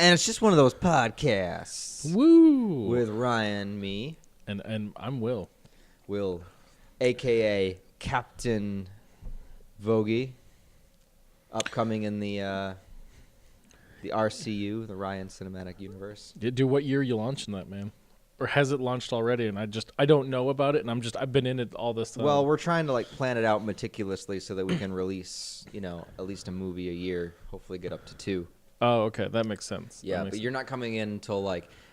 And it's just one of those podcasts. Woo! With Ryan, me. And I'm Will. Will, a.k.a. Captain Vogie. Upcoming in the RCU, the Ryan Cinematic Universe. Do what year you launching that, man? Or has it launched already? And I don't know about it, and I've been in it all this time. Well, we're trying to plan it out meticulously so that we can release, at least a movie a year. Hopefully, get up to 2. Oh, okay, that makes sense. Yeah, but you're not coming in until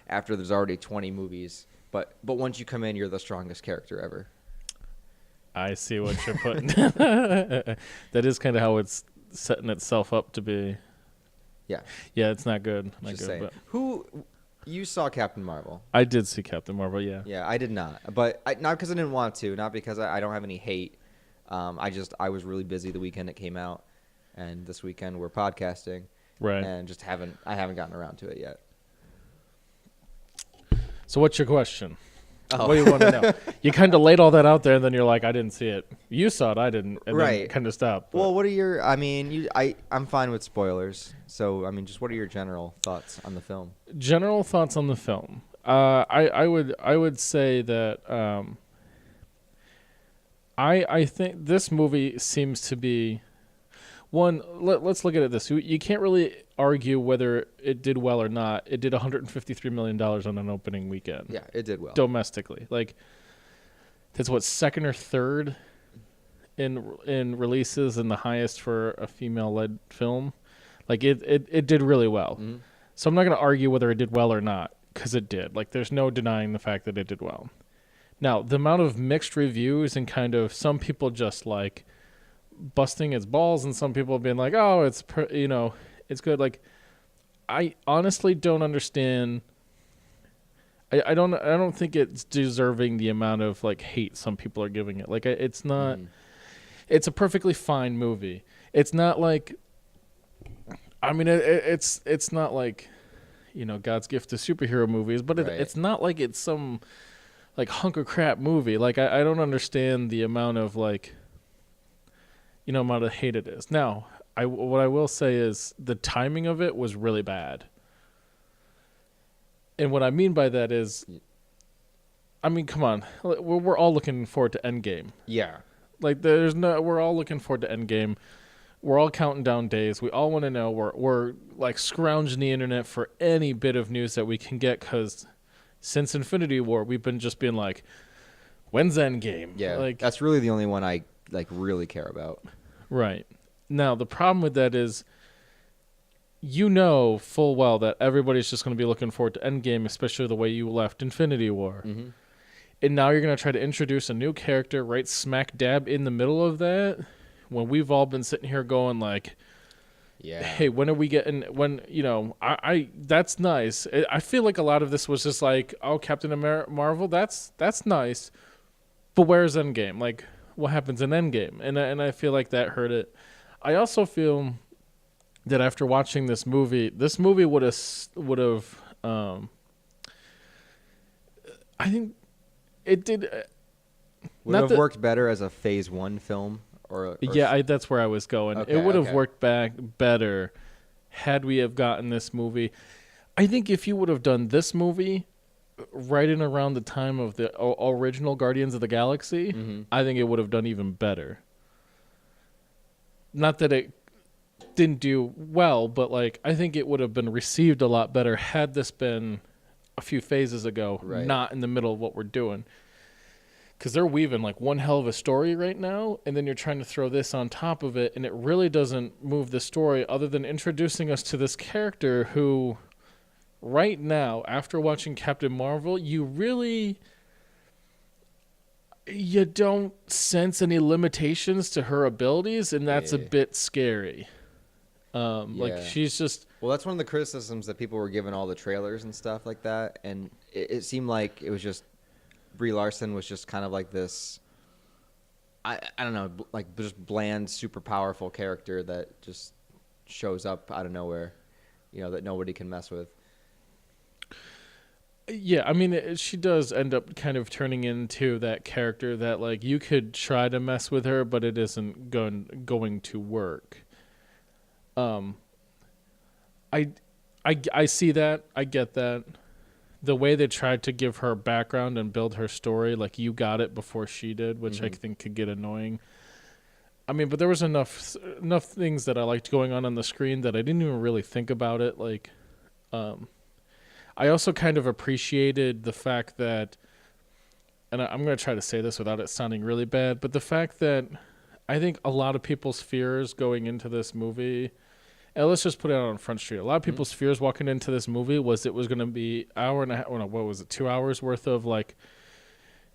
after there's already 20 movies. But once you come in, you're the strongest character ever. I see what you're putting. That is kind of how it's setting itself up to be. Yeah. Yeah, it's not good. Just saying. But you saw Captain Marvel? I did see Captain Marvel. Yeah. Yeah, I did not, but not because I didn't want to, not because I don't have any hate. I was really busy the weekend it came out, and this weekend we're podcasting, right? And I haven't gotten around to it yet. So what's your question? Oh. What do you want to know? You kind of laid all that out there, and then you're like, I didn't see it. You saw it, I didn't. And right. Then kind of stopped. Well, what are your? I'm fine with spoilers. So just what are your general thoughts on the film? General thoughts on the film. I would say that I think this movie seems to be one. Let's look at it this. You can't really argue whether it did well or not. It did $153 million on an opening weekend. Yeah, it did well domestically. That's what, second or third in releases, and the highest for a female-led film. It did really well. Mm-hmm. So I'm not going to argue whether it did well or not, because it did. There's no denying the fact that it did well. Now, the amount of mixed reviews and kind of some people just busting its balls, and some people being like, "Oh, it's it's good." I honestly don't understand. I don't think it's deserving the amount of hate some people are giving it. It's not. It's a perfectly fine movie. It's not it's not God's gift to superhero movies, but it's not it's some hunk of crap movie. I don't understand the amount of amount of hate it is. Now, what I will say is the timing of it was really bad. And what I mean by that is, come on, we're all looking forward to ENDGAME. Yeah. We're all looking forward to ENDGAME. We're all counting down days. We all want to know. We're scrounging the internet for any bit of news that we can get, because since Infinity War, we've been just being when's ENDGAME? Yeah, that's really the only one I really care about. Right. Now, the problem with that is, full well that everybody's just going to be looking forward to ENDGAME, especially the way you left Infinity War. Mm-hmm. And now you're going to try to introduce a new character right smack dab in the middle of that, when we've all been sitting here going yeah, hey, when are we getting, that's nice. I feel like a lot of this was just Captain Marvel, that's nice, but where's ENDGAME? What happens in ENDGAME? And I feel like that hurt it. I also feel that after watching this movie would have I think it did would have worked better as a Phase 1 film, or yeah, that's where I was going. Okay, it would have worked better had we have gotten this movie. I think if you would have done this movie right in around the time of the original Guardians of the Galaxy, mm-hmm. I think it would have done even better. Not that it didn't do well, but I think it would have been received a lot better had this been a few phases ago, right. Not in the middle of what we're doing. Because they're weaving one hell of a story right now, and then you're trying to throw this on top of it, and it really doesn't move the story other than introducing us to this character who, right now, after watching Captain Marvel, you don't sense any limitations to her abilities, and that's a bit scary. She's just... Well, that's one of the criticisms that people were giving all the trailers and stuff like that, and it seemed like it was just... Brie Larson was just kind of this... I don't know, just bland, super powerful character that just shows up out of nowhere, that nobody can mess with. Yeah, she does end up kind of turning into that character that you could try to mess with her, but it isn't going to work. I I see that. I get that. The way they tried to give her background and build her story, like you got it before she did, which I think could get annoying. I mean, but there was enough things that I liked going on the screen that I didn't even really think about it. Like, I also kind of appreciated the fact that, and I'm going to try to say this without it sounding really bad, but the fact that I think a lot of people's fears going into this movie, and let's just put it out on Front Street. A lot of people's fears walking into this movie was it was going to be hour and a half, what was it, 2 hours worth of like,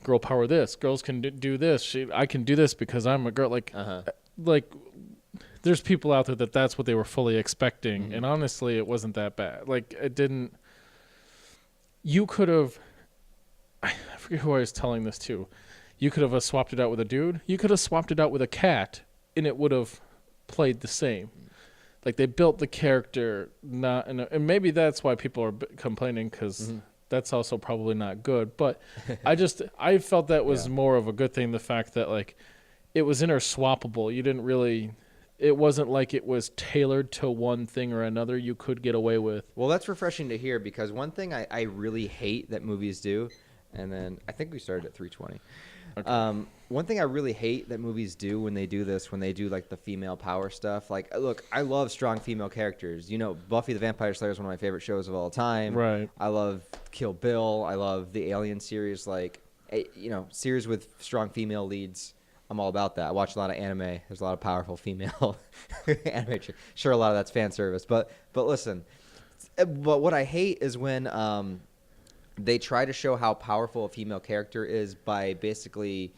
girl power this, girls can do this, I can do this because I'm a girl. Like, there's people out there that's what they were fully expecting, and honestly, it wasn't that bad. Like, it didn't. You could have. I forget who I was telling this to. You could have swapped it out with a dude. You could have swapped it out with a cat, and it would have played the same. Like, they built the character not, and maybe that's why people are complaining because that's also probably not good. But I felt that was more of a good thing. The fact that like it was interswappable. You didn't really. It wasn't like it was tailored to one thing or another you could get away with. Well, that's refreshing to hear because one thing I really hate that movies do, and then I think we started at 3:20. Okay. One thing I really hate that movies do when they do this, when they do like the female power stuff, like, look, I love strong female characters. You know, Buffy the Vampire Slayer is one of my favorite shows of all time. Right. I love Kill Bill. I love the Alien series, like, you know, series with strong female leads. I'm all about that. I watch a lot of anime. There's a lot of powerful female anime. Sure, a lot of that's fan service, but listen. But what I hate is when they try to show how powerful a female character is by basically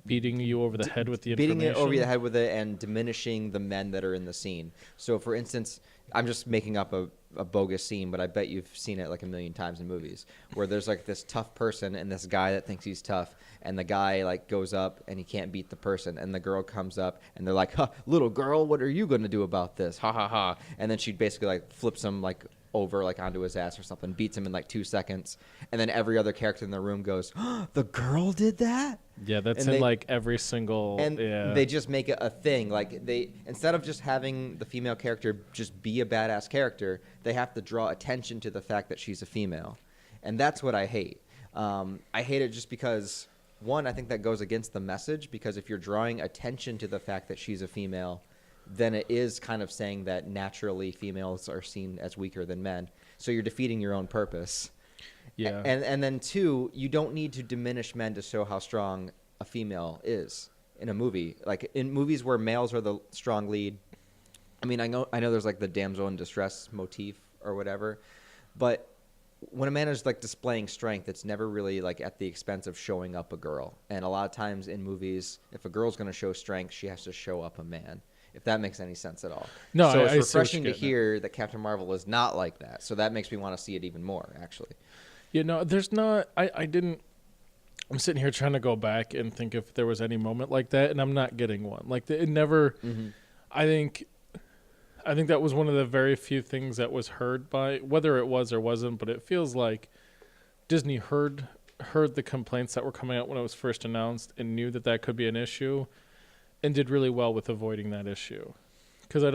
beating you over the head with the information. Beating it over the head with it and diminishing the men that are in the scene. So, for instance, I'm just making up a bogus scene, but I bet you've seen it like a million times in movies where there's like this tough person and this guy that thinks he's tough, and the guy like goes up and he can't beat the person, and the girl comes up and they're like, huh, little girl, what are you going to do about this? Ha ha ha. And then she basically like flips him like over like onto his ass or something, beats him in like 2 seconds, and then every other character in the room goes, oh, the girl did that? Yeah, that's in like every single. And they just make it a thing. Like, they, instead of just having the female character just be a badass character, they have to draw attention to the fact that she's a female, and that's what I hate. I hate it just because, one, I think that goes against the message, because if you're drawing attention to the fact that she's a female, then it is kind of saying that naturally females are seen as weaker than men. So you're defeating your own purpose. Yeah. And then two, you don't need to diminish men to show how strong a female is in a movie. Like in movies where males are the strong lead. I mean, I know there's like the damsel in distress motif or whatever, but when a man is like displaying strength, it's never really like at the expense of showing up a girl. And a lot of times in movies, if a girl's going to show strength, she has to show up a man. If that makes any sense at all. No, so it's I refreshing to hear that Captain Marvel is not like that. So that makes me want to see it even more, actually. Yeah, no, there's not. I didn't. I'm sitting here trying to go back and think if there was any moment like that, and I'm not getting one. Like it never. I think that was one of the very few things that was heard by, whether it was or wasn't, but it feels like Disney heard the complaints that were coming out when it was first announced and knew that could be an issue, and did really well with avoiding that issue. Because I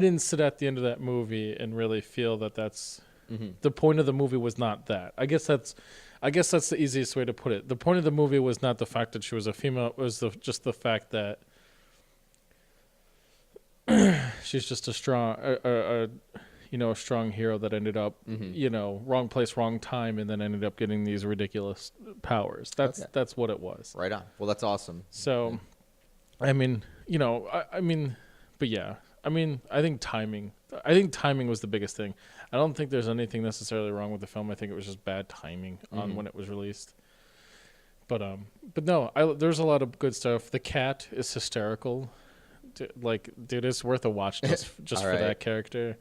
didn't sit at the end of that movie and really feel that's the point of the movie was not that. I guess that's the easiest way to put it. The point of the movie was not the fact that she was a female. It was just the fact that she's just a strong, a strong hero that ended up, wrong place, wrong time, and then ended up getting these ridiculous powers. That's what it was. Right on. Well, that's awesome. So, I mean, but yeah, I mean, I think timing was the biggest thing. I don't think there's anything necessarily wrong with the film. I think it was just bad timing on when it was released. But no, there's a lot of good stuff. The cat is hysterical. Dude, it's worth a watch just for that character.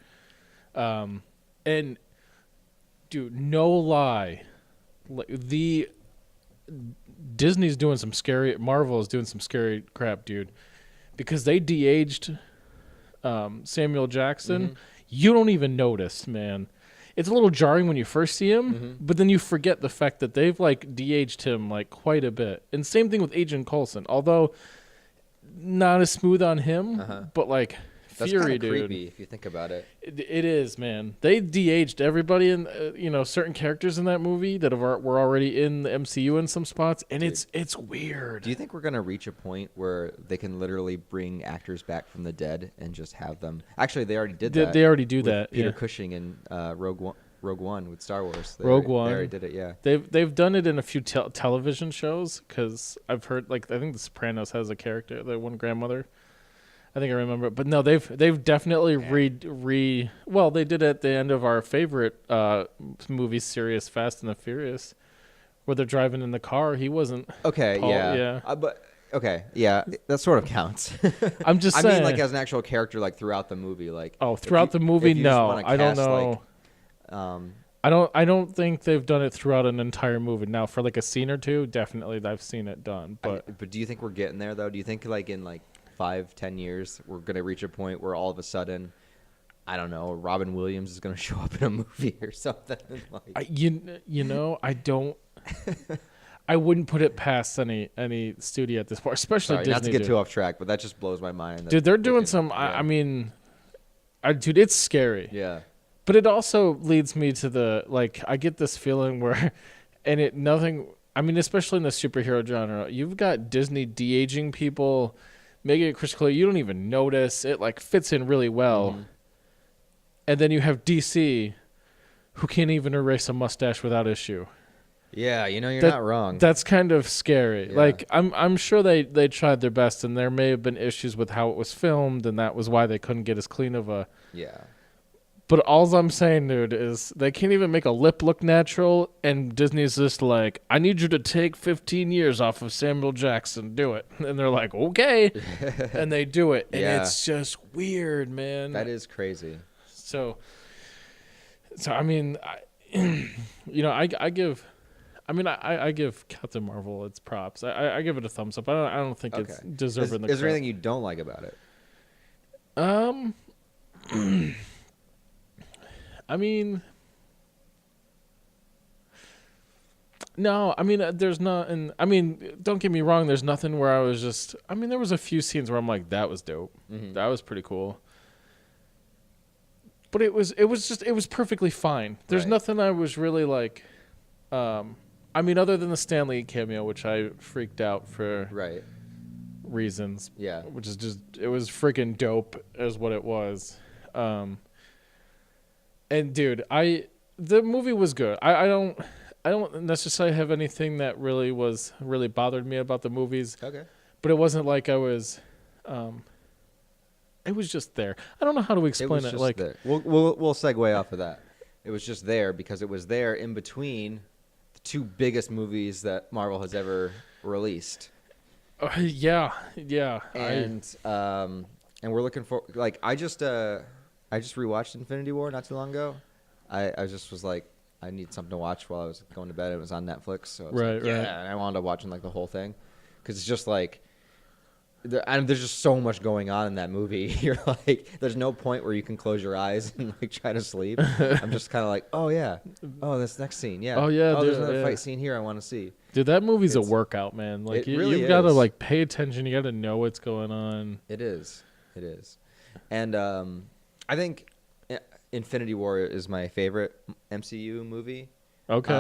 And dude, no lie, Disney's doing some scary. Marvel is doing some scary crap, dude, because they de-aged Samuel Jackson. You don't even notice, man. It's a little jarring when you first see him, but then you forget the fact that they've like de-aged him like quite a bit. And same thing with Agent Coulson, although not as smooth on him, but like Fury, that's dude. creepy if you think about it. It is, man. They de-aged everybody in, certain characters in that movie that were already in the MCU in some spots, and Dude. it's weird. Do you think we're gonna reach a point where they can literally bring actors back from the dead and just have them? Actually, they already did that. They already do with that. Peter Yeah. Cushing in Rogue One with Star Wars. They Rogue They One. already did it. Yeah. They've done it in a few television shows because I've heard I think The Sopranos has a character, the one grandmother. I think I remember it. But no, they've definitely well, they did it at the end of our favorite movie series, Fast and the Furious, where they're driving in the car. He wasn't. Okay. Paul, yeah. But okay. Yeah, that sort of counts. I'm just I saying. mean, like as an actual character, like throughout the movie, like. Throughout the movie, if you just no, wanna I don't cast, know. I don't think they've done it throughout an entire movie. Now, for like a scene or two, definitely I've seen it done. But do you think we're getting there though? Do you think like in 5-10 years we're gonna reach a point where all of a sudden, I don't know, Robin Williams is gonna show up in a movie or something? I don't. I wouldn't put it past any studio at this point, especially Sorry, Disney. not to get too off track, but that just blows my mind. Dude, they're doing can- some. yeah. I mean, dude, it's scary. Yeah. But it also leads me to the I get this feeling where, I mean, especially in the superhero genre, you've got Disney de-aging people, making it crystal clear you don't even notice. It fits in really well. Mhm. And then you have DC, who can't even erase a mustache without issue. Yeah, you're not wrong. That's kind of scary. Yeah. I'm sure they tried their best, and there may have been issues with how it was filmed, and that was why they couldn't get as clean of a. Yeah. But all I'm saying, dude, is they can't even make a lip look natural, and Disney's just like, I need you to take 15 years off of Samuel Jackson. Do it. And they're like, okay. And they do it. And Yeah. it's just weird, man. That is crazy. So I mean, I give Captain Marvel its props. I give it a thumbs up. I don't think it's Okay. deserving Is the there credit. anything you don't like about it? I mean, no, I mean, there's not, and I mean, don't get me wrong, there's nothing where I was just, I mean, there was a few scenes where I'm like, that was dope. Mhm. That was pretty cool. But it was perfectly fine. There's Right. nothing I was really like, I mean, other than the Stan Lee cameo, which I freaked out for Right. reasons. Yeah. Which is just, it was freaking dope is what it was. And dude, the movie was good. I don't necessarily have anything that really bothered me about the movies, Okay. but it wasn't like I was, it was just there. I don't know how to It explain was it. just there. We'll segue off of that. It was just there because it was there in between the two biggest movies that Marvel has ever released. Yeah. And we're looking for I just rewatched Infinity War not too long ago. I just was like, I need something to watch while I was going to bed. It was on Netflix, so I was Right, like, yeah. right. And I wound up watching the whole thing because it's just there's just so much going on in that movie. You're like, there's no point where you can close your eyes and try to sleep. I'm just kind of like, oh yeah, oh this next scene, yeah, Oh, yeah, there's dude, another yeah. fight scene here I want to see. Dude, that movie's a It's- workout, man. it really you've got to is. pay attention. You got to know what's going on. It is, and I think Infinity War is my favorite MCU movie. Okay.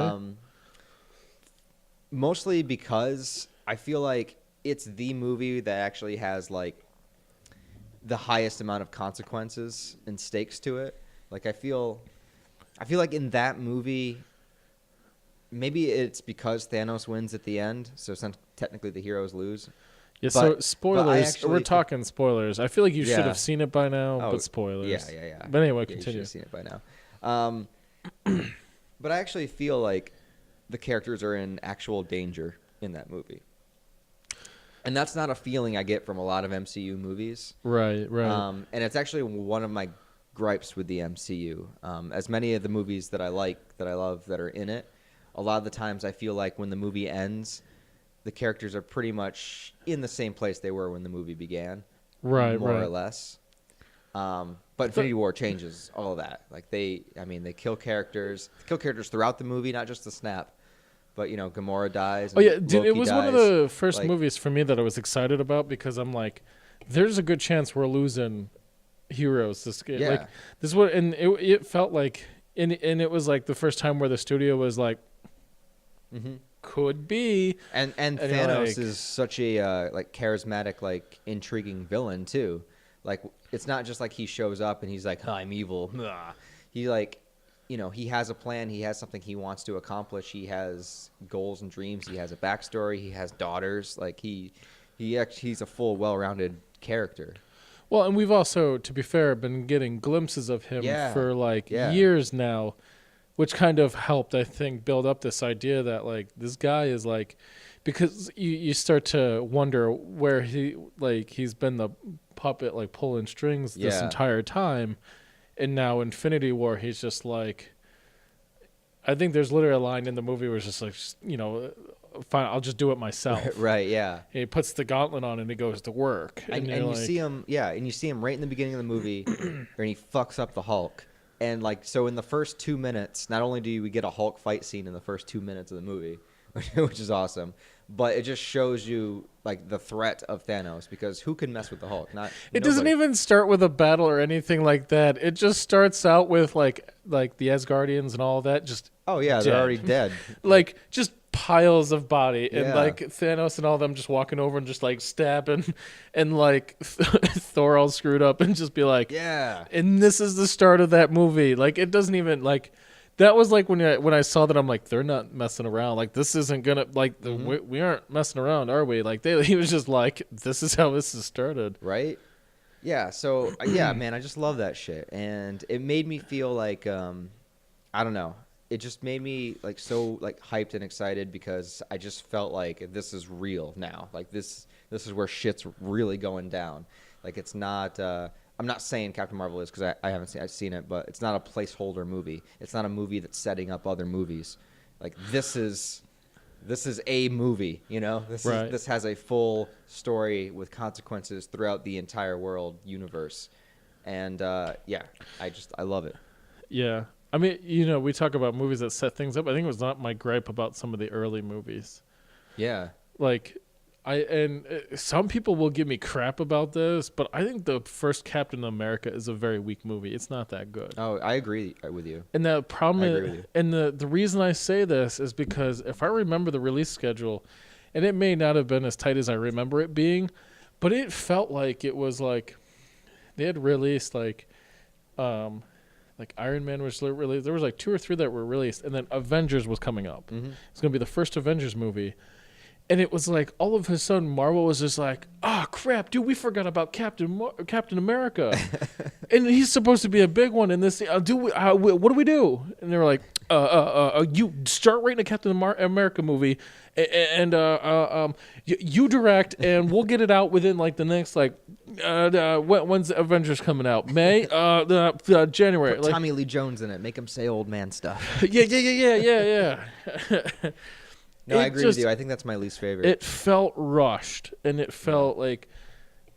Mostly because I feel like it's the movie that actually has the highest amount of consequences and stakes to it. I feel like in that movie, maybe it's because Thanos wins at the end, so technically the heroes lose. Yeah, so but I spoilers. actually- We're talking spoilers. I feel like you should Yeah. have seen it by now, Oh, but spoilers. Yeah. But anyway, Yeah, you should continue. have seen it by now. But I actually feel like the characters are in actual danger in that movie. And that's not a feeling I get from a lot of MCU movies. Right. And it's actually one of my gripes with the MCU. As many of the movies that I love that are in it, a lot of the times I feel like when the movie ends, the characters are pretty much in the same place they were when the movie began. Right. More or less. But Infinity War changes all of that. They kill characters throughout the movie, not just the snap. But Gamora dies. Oh yeah, and dude, it Loki was dies. one of the first Like- movies for me that I was excited about because I'm like, there's a good chance we're losing heroes. This game, Yeah. like this what, and it felt like, and it was like the first time where the studio was like, could be, And you're Thanos like- is such a like charismatic, like intriguing villain too. Like it's not just like he shows up and he's like, I'm evil. He like, you know, he has a plan. He has something he wants to accomplish. He has goals and dreams. He has a backstory. He has daughters. Like he's a full, well-rounded character. Well, and we've also, to be fair, been getting glimpses of him for like years now, which kind of helped, I think, build up this idea that like this guy is like, because you start to wonder where he's been the puppet like pulling strings this entire time, and now Infinity War he's just like, I think there's literally a line in the movie where it's just like, you know, fine, I'll just do it myself. Right, yeah. And he puts the gauntlet on and he goes to work. And you like, see him, and you see him right in the beginning of the movie, and he fucks up the Hulk. And like, so in the first 2 minutes, not only do we get a Hulk fight scene in the first 2 minutes of the movie, which is awesome, but it just shows you like the threat of Thanos, because who can mess with the Hulk? It doesn't even start with a battle or anything like that. It just starts out with like the Asgardians and all that. Just they're already dead. Like just piles of body, and like Thanos and all them just walking over and just like stabbing, and like Thor all screwed up and just be like, and this is the start of that movie. Like it doesn't even like. That was like when I saw that, I'm like, they're not messing around. Like this isn't gonna like we aren't messing around, are we? Like he was just like, this is how this is started, right? Yeah. So man, I just love that shit, and it made me feel like I don't know. It just made me like so like hyped and excited, because I just felt like this is real now. Like this is where shit's really going down. Like it's not. I'm not saying Captain Marvel is, because I've seen it, but it's not a placeholder movie. It's not a movie that's setting up other movies. Like this is a movie, you know. This has a full story with consequences throughout the entire world universe, and I love it. Yeah, I mean, you know, we talk about movies that set things up. I think it was not my gripe about some of the early movies. Yeah, like. Some people will give me crap about this, but I think the first Captain America is a very weak movie. It's not that good. Oh, I agree with you. And the problem is, and the reason I say this is because if I remember the release schedule, and it may not have been as tight as I remember it being, but it felt like it was like they had released like Iron Man was released. There was like 2 or 3 that were released, and then Avengers was coming up. Mm-hmm. It's going to be the first Avengers movie. And it was like all of a sudden Marvel was just like, crap, dude, we forgot about Captain America, and he's supposed to be a big one in this. What do we do? And they were like, you start writing a Captain America movie, and you direct, and we'll get it out within like the next when's Avengers coming out? May, January. Put Tommy Lee Jones in it. Make him say old man stuff. Yeah. No, I agree with you. I think that's my least favorite. It felt rushed, and it felt like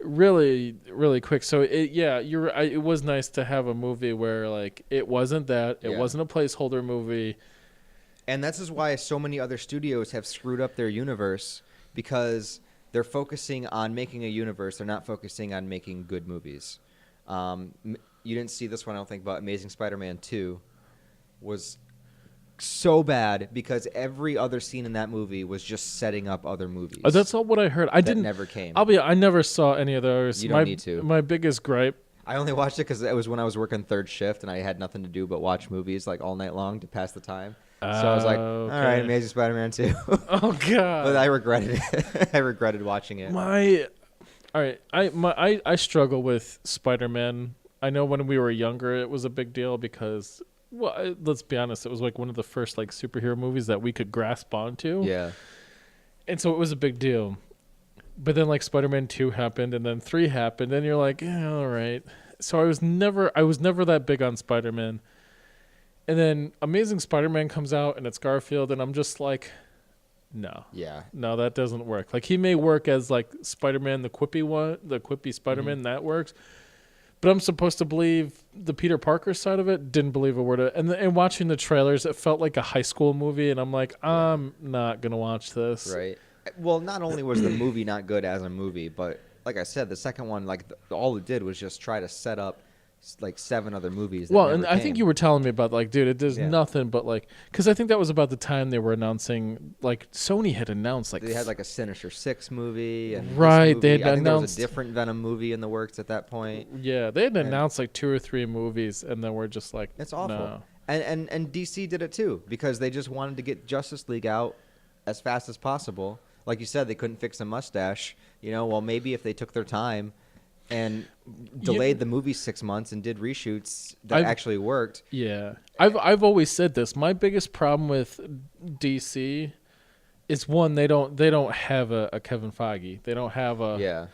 really, really quick. So you're right. It was nice to have a movie where like it wasn't that. It wasn't a placeholder movie. And this is why so many other studios have screwed up their universe, because they're focusing on making a universe. They're not focusing on making good movies. You didn't see this one, I don't think, but Amazing Spider-Man 2 was so bad because every other scene in that movie was just setting up other movies. That's not what I heard. Never came. I never saw any of those. You don't need to. My biggest gripe. I only watched it because it was when I was working third shift and I had nothing to do but watch movies like all night long to pass the time. So I was like, all right, Amazing Spider-Man 2. Oh God! But I regretted it. I regretted watching it. I struggle with Spider-Man. I know when we were younger, it was a big deal because. Well, let's be honest. It was like one of the first like superhero movies that we could grasp onto. Yeah. And so it was a big deal. But then like Spider-Man 2 happened, and then 3 happened, and you're like, all right. So I was never that big on Spider-Man. And then Amazing Spider-Man comes out, and it's Garfield, and I'm just like, no. Yeah. No, that doesn't work. Like he may work as like Spider-Man, the quippy Spider-Man, that works. But I'm supposed to believe the Peter Parker side of it. Didn't believe a word of it. And watching the trailers, it felt like a high school movie. And I'm like, I'm not going to watch this. Right. Well, not only was the movie not good as a movie, but like I said, the second one, like all it did was just try to set up like 7 other movies. That Well, never and I think came. you were telling me about like, dude, there's Yeah. nothing but like, because I think that was about the time they were announcing, like Sony had announced like, They had like a Sinister Six movie, and this right, they movie. had I think there was announced a different Venom movie in the works at that point. yeah, they had And announced like 2 or 3 movies, and then we're just like, it's awful. no. And DC did it too because they just wanted to get Justice League out as fast as possible. Like you said, they couldn't fix a mustache. Well, maybe if they took their time and delayed the movie 6 months and did reshoots that actually worked. Yeah, I've always said this. My biggest problem with DC is one, they don't have a Kevin Feige. They don't have a Yeah.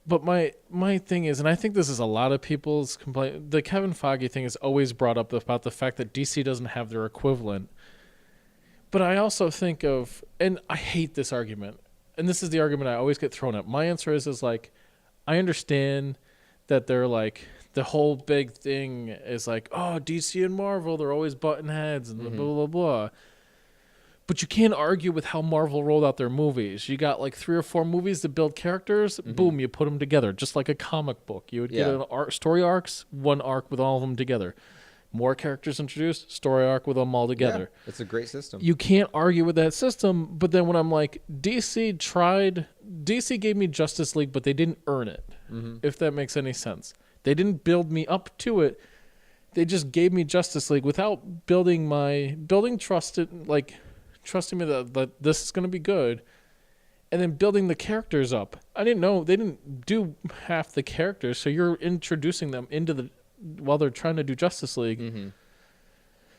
But my thing is, and I think this is a lot of people's complaint. The Kevin Feige thing is always brought up about the fact that DC doesn't have their equivalent. But I also think of, and I hate this argument, and this is the argument I always get thrown at. My answer is like, I understand that they're like, the whole big thing is like, oh, DC and Marvel, they're always button heads and blah, blah, blah. But you can't argue with how Marvel rolled out their movies. You got like 3 or 4 movies that build characters. Boom, you put them together, just like a comic book. You would get story arcs, one arc with all of them together. More characters introduced, story arc with them all together. Yeah, it's a great system. You can't argue with that system. But then when I'm like, DC gave me Justice League, but they didn't earn it, if that makes any sense. They didn't build me up to it. They just gave me Justice League without building trusting me that this is going to be good, and then building the characters up. I didn't know they didn't do half the characters, so you're introducing them while they're trying to do Justice League.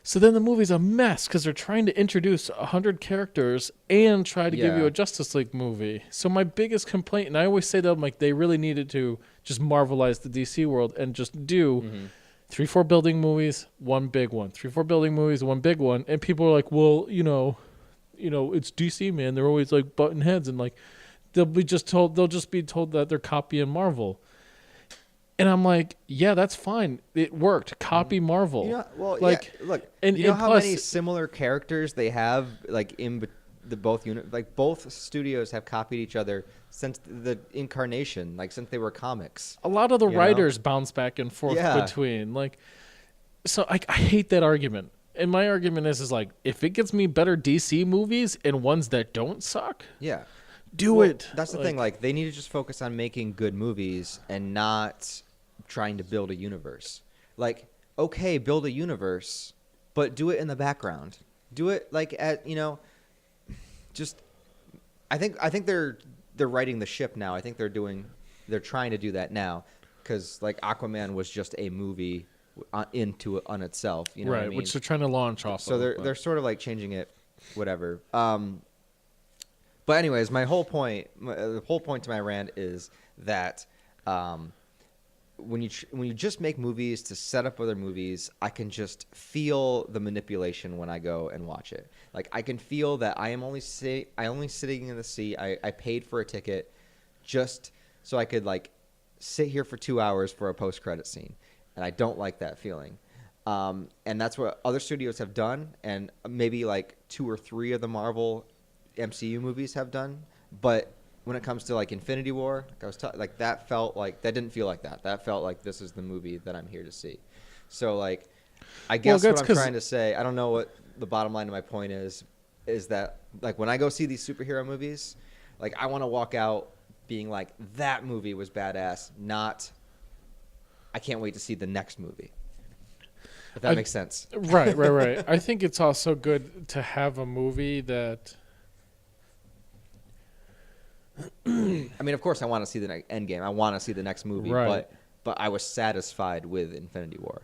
So then the movie's a mess because they're trying to introduce 100 characters and try to give you a Justice League movie. So my biggest complaint, and I always say that I'm like, they really needed to just Marvelize the DC world and just do 3-4 building movies, one big one. 3-4 building movies, one big one. And people are like, well, it's DC, man. They're always like button heads, and like they'll just be told that they're copying Marvel. And I'm like, yeah, that's fine. It worked. Copy Marvel. Look, and how plus, many similar characters they have, like in the both unit, like both studios have copied each other since the incarnation, like since they were comics. A lot of the writers bounce back and forth between, like, so I hate that argument. And my argument is like, if it gets me better DC movies and ones that don't suck, do it. That's the thing. Like, they need to just focus on making good movies and not trying to build a universe. Like, okay, build a universe, but do it in the background. Do it like just. I think they're writing the ship now. I think they're trying to do that now, because like Aquaman was just a movie on itself, you know, right? what I mean? Which they're trying to launch off. So they're sort of like changing it, whatever. But anyways, the whole point to my rant is that when you just make movies to set up other movies, I can just feel the manipulation when I go and watch it. Like, I can feel that I only sitting in the seat. I paid for a ticket just so I could like sit here for 2 hours for a post-credit scene. And I don't like that feeling. And that's what other studios have done, and maybe like 2 or 3 of the Marvel MCU movies have done. But when it comes to like Infinity War, like that didn't feel like that. That felt like this is the movie that I'm here to see. So like, I guess what I'm trying to say, I don't know what the bottom line of my point is that like when I go see these superhero movies, like I want to walk out being like, that movie was badass, not I can't wait to see the next movie. If that makes sense. Right. I think it's also good to have a movie that... I mean, of course, I want to see the ENDGAME. I want to see the next movie, but I was satisfied with Infinity War.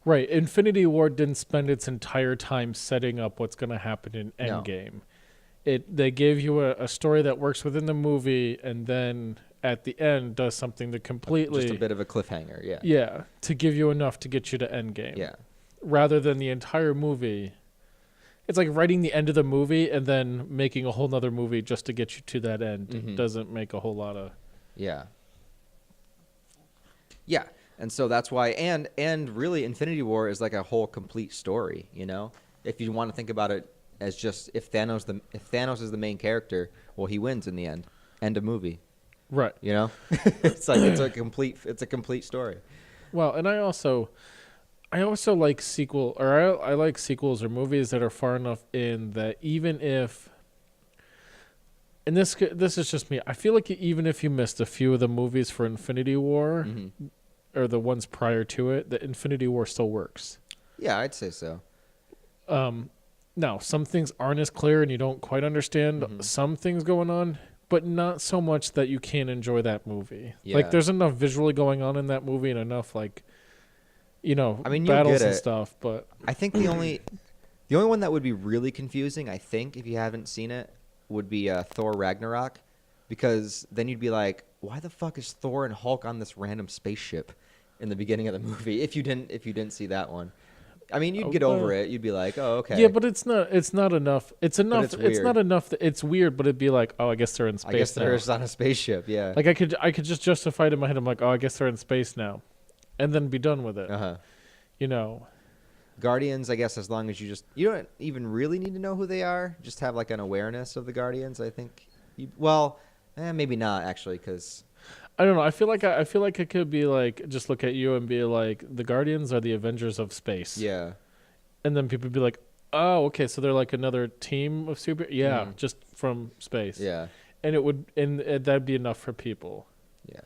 Right. Infinity War didn't spend its entire time setting up what's going to happen in ENDGAME. No. They gave you a story that works within the movie, and then at the end does something that completely... Just a bit of a cliffhanger, yeah. Yeah, to give you enough to get you to ENDGAME. Yeah. Rather than the entire movie. It's like writing the end of the movie and then making a whole nother movie just to get you to that end. Mm-hmm. It doesn't make a whole lot of... Yeah. Yeah, and so that's why... And really, Infinity War is like a whole complete story, you know? If you want to think about it as just if Thanos is the main character, well, he wins in the end. End of movie. Right. You know, it's like it's a complete story. Well, and I also like I like sequels or movies that are far enough in that even if, and this is just me, I feel like even if you missed a few of the movies for Infinity War or the ones prior to it, the Infinity War still works. Yeah, I'd say so. Now, some things aren't as clear and you don't quite understand some things going on, but not so much that you can't enjoy that movie. Yeah. Like, there's enough visually going on in that movie and enough, like, you know, I mean, you'll battles get and it. stuff. But I think the only one that would be really confusing, I think, if you haven't seen it, would be Thor Ragnarok, because then you'd be like, why the fuck is Thor and Hulk on this random spaceship in the beginning of the movie? If you didn't see that one. I mean, you'd get over it. You'd be like, "Oh, okay." Yeah, but it's not enough. It's enough. It's not enough that it's weird, but it'd be like, "Oh, I guess they're in space." I guess now. they're just on a spaceship. Yeah. Like I could just justify it in my head. I'm like, "Oh, I guess they're in space now," and then be done with it. You know. Guardians, I guess, as long as you don't even really need to know who they are. Just have like an awareness of the Guardians. I think. Maybe not actually, because I don't know. I feel like it could be like, just look at you and be like, the Guardians are the Avengers of space. Yeah. And then people would be like, oh, okay, so they're like another team of super. Yeah, just from space. Yeah. And that'd be enough for people. Yeah.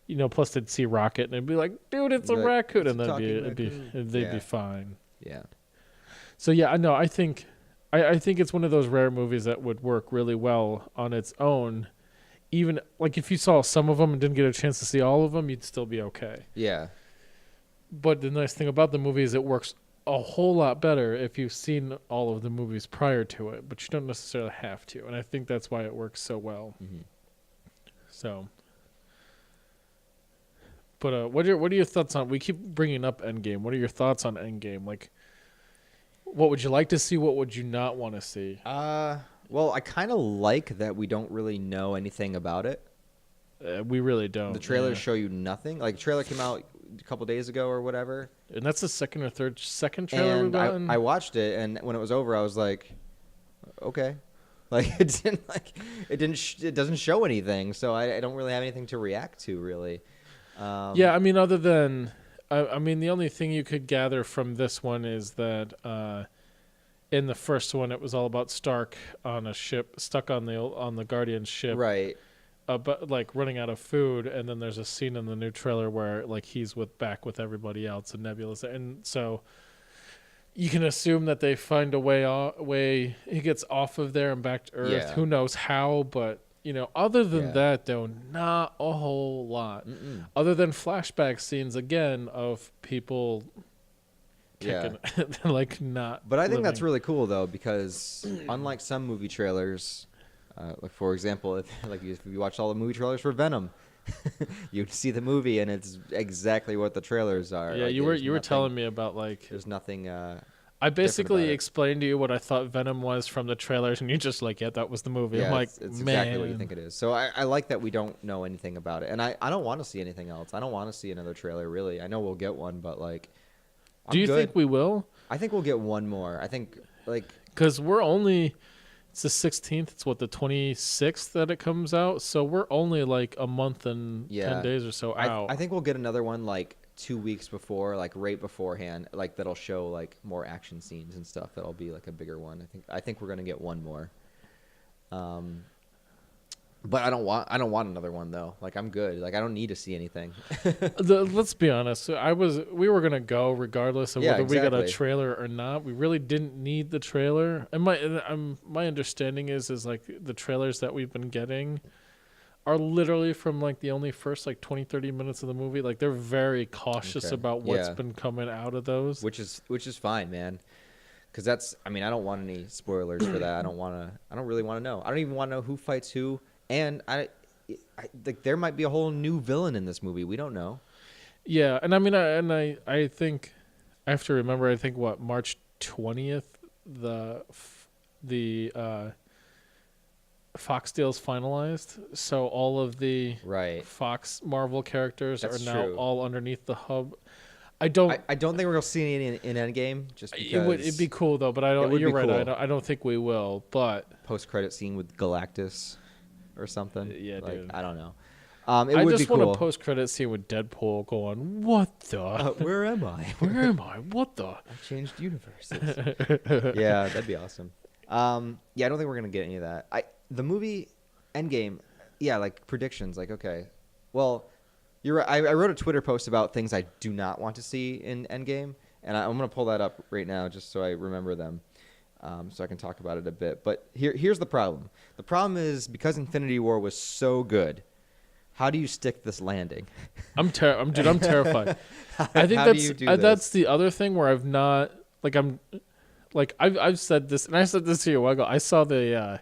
You know, plus they'd see Rocket and it'd be like, dude, it's a raccoon, and they'd be fine. Yeah. So yeah, I know. I think it's one of those rare movies that would work really well on its own. Even like if you saw some of them and didn't get a chance to see all of them, you'd still be okay. Yeah. But the nice thing about the movie is it works a whole lot better if you've seen all of the movies prior to it, but you don't necessarily have to. And I think that's why it works so well. So, but what are your thoughts on? We keep bringing up Endgame. What are your thoughts on Endgame? Like, what would you like to see? What would you not want to see? Well, I kind of like that we don't really know anything about it. We really don't. The trailers show you nothing. Like, the trailer came out a couple days ago or whatever. And that's the second trailer we've gotten. I watched it, and when it was over, I was like, okay. Like, it doesn't show anything, so I don't really have anything to react to, really. Yeah, I mean, other than, I mean, the only thing you could gather from this one is that in the first one, it was all about Stark on a ship, stuck on the Guardian ship, right? But like running out of food, and then there's a scene in the new trailer where like he's back with everybody else, and Nebula's, and so you can assume that they find a way he gets off of there and back to Earth. Yeah. Who knows how, but. You know, other than that, though, not a whole lot. Other than flashback scenes, again, of people kicking, like not. But I think living. that's really cool, though, because unlike some movie trailers, like for example, if you watch all the movie trailers for Venom, you'd see the movie and it's exactly what the trailers are. Yeah, like, you were telling me about like. There's nothing. I basically explained to you what I thought Venom was from the trailers, and you're just like, yeah, that was the movie. Yeah, I'm like, it's man. exactly what you think it is. So I like that we don't know anything about it. And I don't want to see anything else. I don't want to see another trailer, really. I know we'll get one, but, like, Do you think we will? I think we'll get one more. I think, like... Because it's the 16th. It's, the 26th that it comes out? So we're only, like, a month and 10 days or so out. I think we'll get another one, like, 2 weeks before, like right beforehand, like that'll show like more action scenes and stuff. That'll be like a bigger one. I think we're gonna get one more. But I don't want another one though. Like I'm good. Like I don't need to see anything. Let's be honest. We were gonna go regardless of whether we got a exactly. trailer or not. We really didn't need the trailer. And my understanding is like the trailers that we've been getting are literally from like the only first like 20-30 minutes of the movie. Like they're very cautious about what's been coming out of those, which is fine, man. Because that's, I mean, I don't want any spoilers for that. I don't really want to know. I don't even want to know who fights who. And I like there might be a whole new villain in this movie. We don't know. Yeah, and I mean, I think I have to remember. I think March 20th, the Fox deal's finalized, so all of the Fox Marvel characters are now all underneath the hub. I don't think we're gonna see any in Endgame. Just because it'd be cool though, but I don't. You're right. Cool. I don't think we will. But post-credit scene with Galactus or something. Yeah, like, dude. I don't know. It I would just be cool. want a post-credit scene with Deadpool going, "What the? Where am I? Where am I? What the?" I changed universes. Yeah, that'd be awesome. Yeah, I don't think we're gonna get any of that. The movie Endgame, yeah, like predictions. Like, okay, well, you're right. I wrote a Twitter post about things I do not want to see in Endgame, and I'm gonna pull that up right now just so I remember them, so I can talk about it a bit. But here's the problem. The problem is because Infinity War was so good. How do you stick this landing? I'm terrified. I think how do you do this? that's the other thing where I've not I've said this, and I said this to you a while ago. I saw the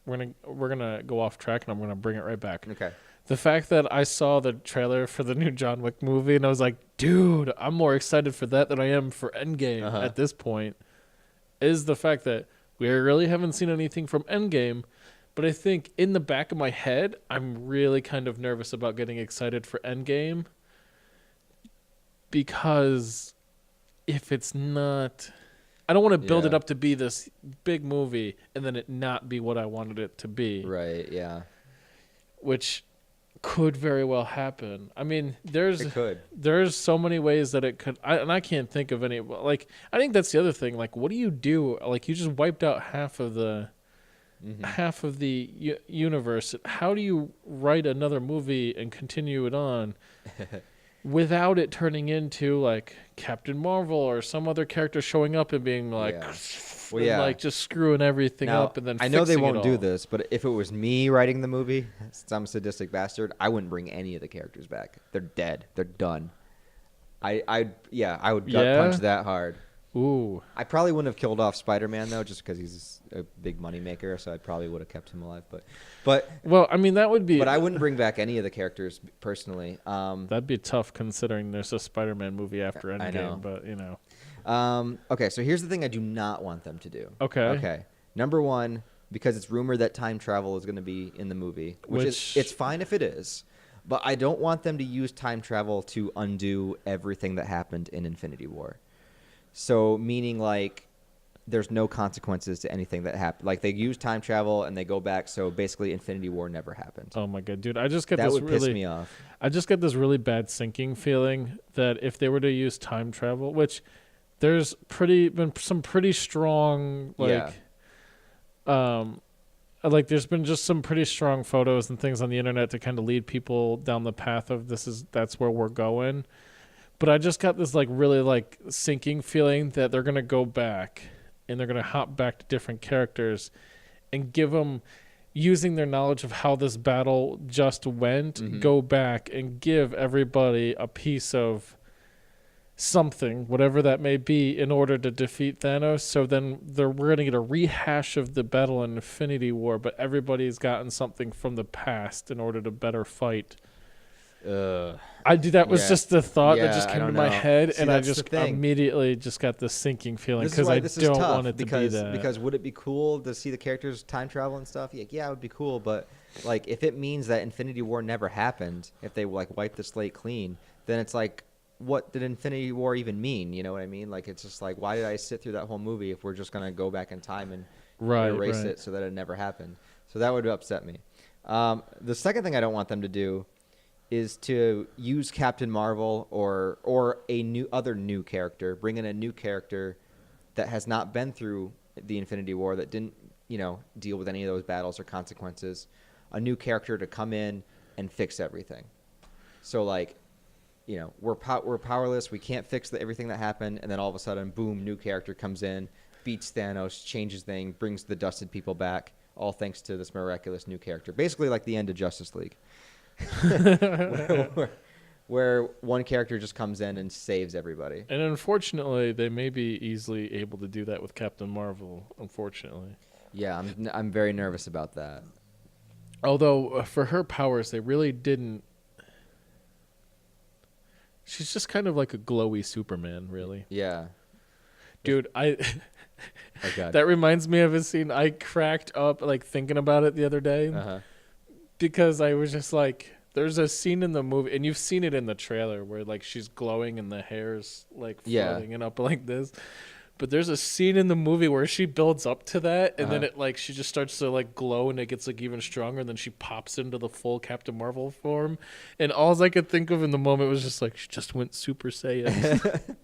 we're gonna go off track, and I'm gonna bring it right back. Okay. The fact that I saw the trailer for the new John Wick movie, and I was like, dude, I'm more excited for that than I am for Endgame at this point, is the fact that we really haven't seen anything from Endgame. But I think in the back of my head, I'm really kind of nervous about getting excited for Endgame. Because if it's not... I don't want to build it up to be this big movie and then it not be what I wanted it to be. Right, yeah. Which could very well happen. I mean, there's so many ways that it could... and I can't think of any... Like, I think that's the other thing. Like, what do you do? Like, you just wiped out half of the... half of the universe. How do you write another movie and continue it on without it turning into like Captain Marvel or some other character showing up and being like, like just screwing everything up and then I know they won't do this, this, but if it was me writing the movie, since I'm a sadistic bastard, I wouldn't bring any of the characters back. They're dead. They're done. I would gut punch that hard. Ooh. I probably wouldn't have killed off Spider-Man though, just because he's a big money maker. So I probably would have kept him alive. But well, I mean that would be. But I wouldn't bring back any of the characters personally. That'd be tough considering there's a Spider-Man movie after Endgame. I know. But you know. Okay, so here's the thing I do not want them to do. Okay. Number one, because it's rumored that time travel is going to be in the movie, which it's fine if it is. But I don't want them to use time travel to undo everything that happened in Infinity War. So meaning like there's no consequences to anything that happened. Like they use time travel and they go back. So basically Infinity War never happened. Oh my God, dude. I just get that this would piss me off. I just get this really bad sinking feeling that if they were to use time travel, which there's been some pretty strong like there's been just some pretty strong photos and things on the internet to kind of lead people down the path of that's where we're going. But I just got this like really like sinking feeling that they're going to go back and they're going to hop back to different characters and give them, using their knowledge of how this battle just went, go back and give everybody a piece of something, whatever that may be, in order to defeat Thanos. So then we're going to get a rehash of the battle in Infinity War, but everybody's gotten something from the past in order to better fight. That was just the thought that just came to my head. See, and I just immediately just got this sinking feeling because I don't want it to be that. Because would it be cool to see the characters time travel and stuff? Yeah, it would be cool. But like, if it means that Infinity War never happened, if they like wipe the slate clean, then it's like, what did Infinity War even mean? You know what I mean? Like, it's just like, why did I sit through that whole movie if we're just gonna go back in time and erase it so that it never happened? So that would upset me. The second thing I don't want them to do is to use Captain Marvel or other new character, bring in a new character that has not been through the Infinity War, that didn't, deal with any of those battles or consequences, a new character to come in and fix everything. So like, we're powerless, we can't fix everything that happened, and then all of a sudden, boom, new character comes in, beats Thanos, changes things, brings the dusted people back, all thanks to this miraculous new character. Basically like the end of Justice League. where one character just comes in and saves everybody. And unfortunately, they may be easily able to do that with Captain Marvel, unfortunately. Yeah, I'm very nervous about that. Although, for her powers, they really didn't... She's just kind of like a glowy Superman, really. Yeah. Dude, Oh, God. That reminds me of a scene I cracked up, like, thinking about it the other day. Because I was just like, there's a scene in the movie, and you've seen it in the trailer, where like she's glowing and the hair's like floating and up like this. But there's a scene in the movie where she builds up to that, and then it like she just starts to like glow, and it gets like even stronger. And then she pops into the full Captain Marvel form, and all I could think of in the moment was just like she just went Super Saiyan.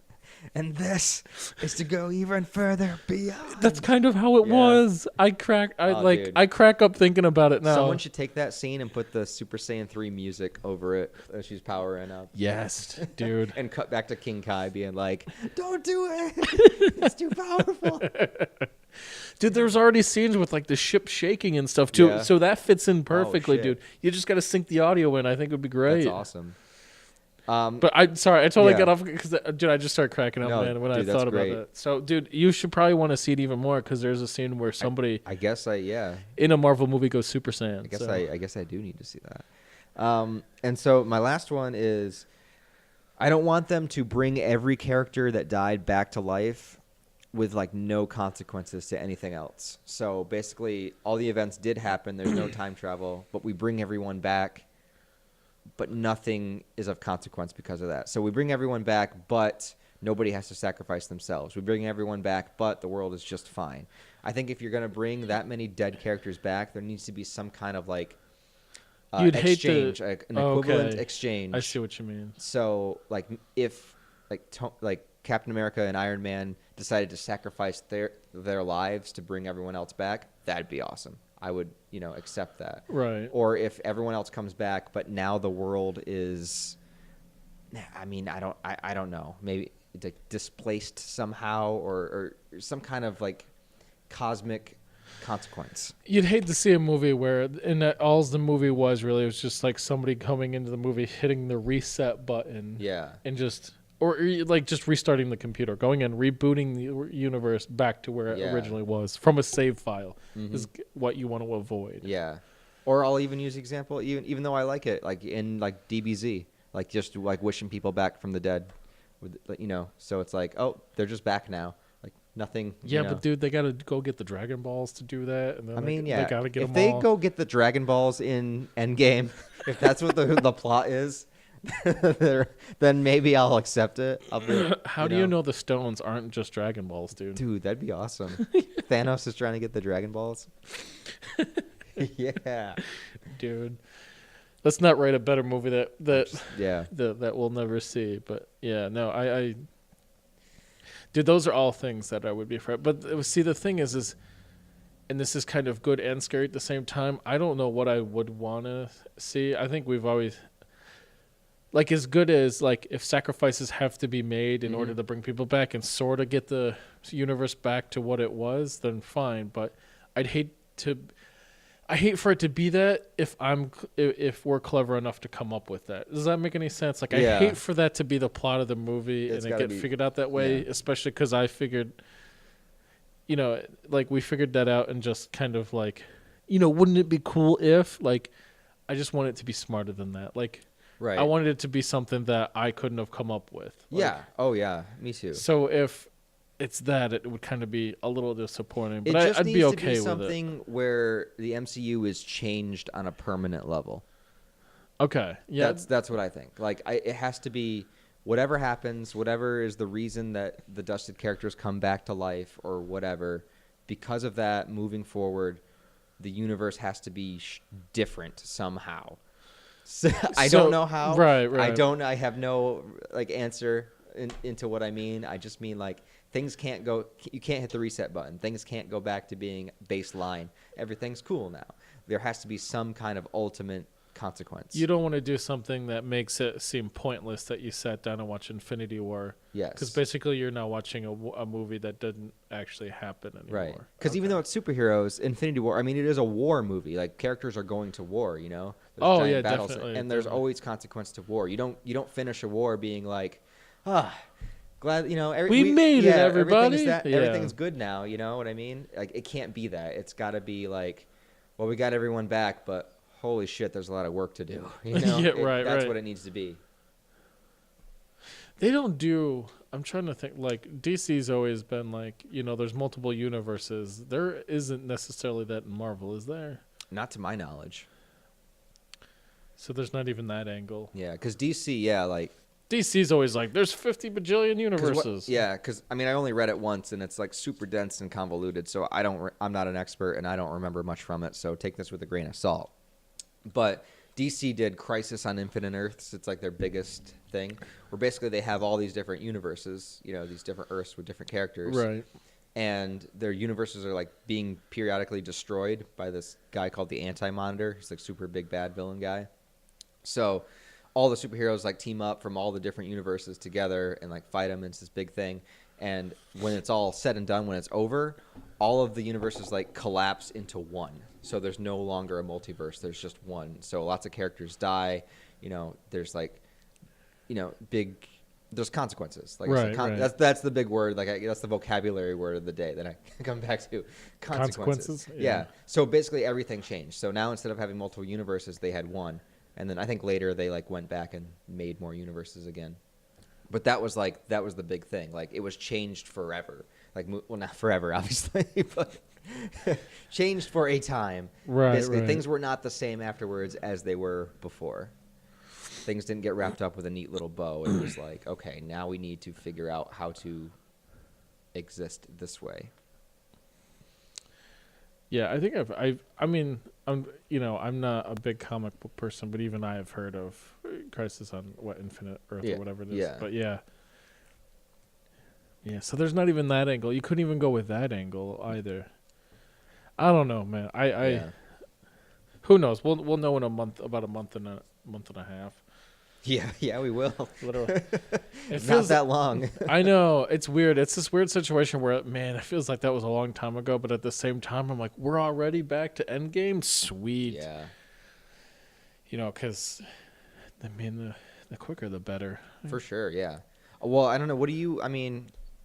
And this is to go even further beyond. That's kind of how it was. I crack up thinking about it now. Someone should take that scene and put the Super Saiyan 3 music over it as she's powering up. Yes, dude. And cut back to King Kai being like, "Don't do it. It's too powerful." Dude, there's already scenes with like the ship shaking and stuff too. Yeah. So that fits in perfectly, shit. dude. You just got to sync the audio in. I think it would be great. That's awesome. But I totally got off because, dude, I just started cracking up, man, when I thought about that. So, dude, you should probably want to see it even more because there's a scene where somebody, in a Marvel movie goes Super Saiyan. I guess I do need to see that. And so my last one is, I don't want them to bring every character that died back to life with like no consequences to anything else. So basically, all the events did happen. There's no time travel, but we bring everyone back. But nothing is of consequence because of that. So we bring everyone back, but nobody has to sacrifice themselves. We bring everyone back, but the world is just fine. I think if you're going to bring that many dead characters back, there needs to be some kind of like exchange, an equivalent exchange. I see what you mean. So like if like Captain America and Iron Man decided to sacrifice their lives to bring everyone else back, that'd be awesome. I would, accept that. Right. Or if everyone else comes back, but now the world is, I don't know. Maybe it's like displaced somehow or some kind of like cosmic consequence. You'd hate to see a movie where, and that all the movie was really, it was just like somebody coming into the movie, hitting the reset button. Yeah. And just restarting the computer, going and rebooting the universe back to where it originally was from a save file is what you want to avoid. Yeah. Or I'll even use the example, even though I like it, like in like DBZ, like just like wishing people back from the dead, so it's like, oh, they're just back now. Like nothing. Yeah, but dude, they got to go get the Dragon Balls to do that. And then they got to get if them they all. go get the Dragon Balls in Endgame, if that's what the plot is, then maybe I'll accept it. How do you know the stones aren't just Dragon Balls, dude? Dude, that'd be awesome. Thanos is trying to get the Dragon Balls. Yeah. Dude. Let's not write a better movie that we'll never see. But yeah, no, dude, those are all things that I would be afraid. But see, the thing is, and this is kind of good and scary at the same time, I don't know what I would want to see. I think we've always, like, as good as, like, if sacrifices have to be made in order to bring people back and sort of get the universe back to what it was, then fine. But I hate for it to be that if we're clever enough to come up with that. Does that make any sense? Like, I hate for that to be the plot of the movie and it get figured out that way, especially because I figured, like, we figured that out and just kind of like, wouldn't it be cool if, like, I just want it to be smarter than that. Like, right. I wanted it to be something that I couldn't have come up with. Like, yeah. Oh, yeah. Me too. So if it's that, it would kind of be a little disappointing. But I'd be okay with it. Something where the MCU is changed on a permanent level. Okay. Yeah. That's what I think. Like, it has to be whatever happens, whatever is the reason that the dusted characters come back to life or whatever. Because of that, moving forward, the universe has to be different somehow. So, I don't know how. Right. I have no answer into what I mean. I just mean like things can't go. You can't hit the reset button. Things can't go back to being baseline. Everything's cool now. There has to be some kind of ultimate consequence. You don't want to do something that makes it seem pointless that you sat down and watched Infinity War. Yes. Because basically you're now watching a movie that didn't actually happen anymore. Right. Because even though it's superheroes, Infinity War, I mean, it is a war movie. Like, characters are going to war, There's giant battles, definitely. And there's always consequence to war. You don't finish a war being like, glad, we made it, everybody. Everything's good now, you know what I mean? Like, it can't be that. It's got to be like, well, we got everyone back, but holy shit, there's a lot of work to do. That's what it needs to be. They don't do. I'm trying to think. Like, DC's always been like, there's multiple universes. There isn't necessarily that in Marvel, is there? Not to my knowledge. So there's not even that angle. Yeah, because DC, DC's always like, there's 50 bajillion universes. Because I mean, I only read it once, and it's like super dense and convoluted. So I'm not an expert, and I don't remember much from it. So take this with a grain of salt. But DC did Crisis on Infinite Earths. It's like their biggest thing, where basically they have all these different universes, these different Earths with different characters. Right. And their universes are like being periodically destroyed by this guy called the Anti-Monitor. He's like super big bad villain guy. So all the superheroes like team up from all the different universes together and like fight him. It's this big thing. And when it's all said and done, when it's over, all of the universes like collapse into one. So there's no longer a multiverse. There's just one. So lots of characters die. There's like, there's consequences. Like right. That's the big word. Like that's the vocabulary word of the day that I come back to. Consequences. Yeah. So basically everything changed. So now instead of having multiple universes, they had one. And then I think later they like went back and made more universes again. But that was the big thing. Like it was changed forever. Like, well, not forever, obviously, but changed for a time. Right. Basically, things were not the same afterwards as they were before. Things didn't get wrapped up with a neat little bow. It was like, okay, now we need to figure out how to exist this way. Yeah, I think I'm not a big comic book person, but even I have heard of Crisis on Infinite Earth or whatever it is. Yeah. But yeah, so there's not even that angle. You couldn't even go with that angle either. I don't know, man. Who knows? We'll know in about a month and a half. Yeah, we will. Literally. It feels not that long. I know. It's weird. It's this weird situation where, man, it feels like that was a long time ago, but at the same time, I'm like, we're already back to Endgame? Sweet. Yeah. Because, I mean, the quicker the better. For sure, yeah. Well, I don't know.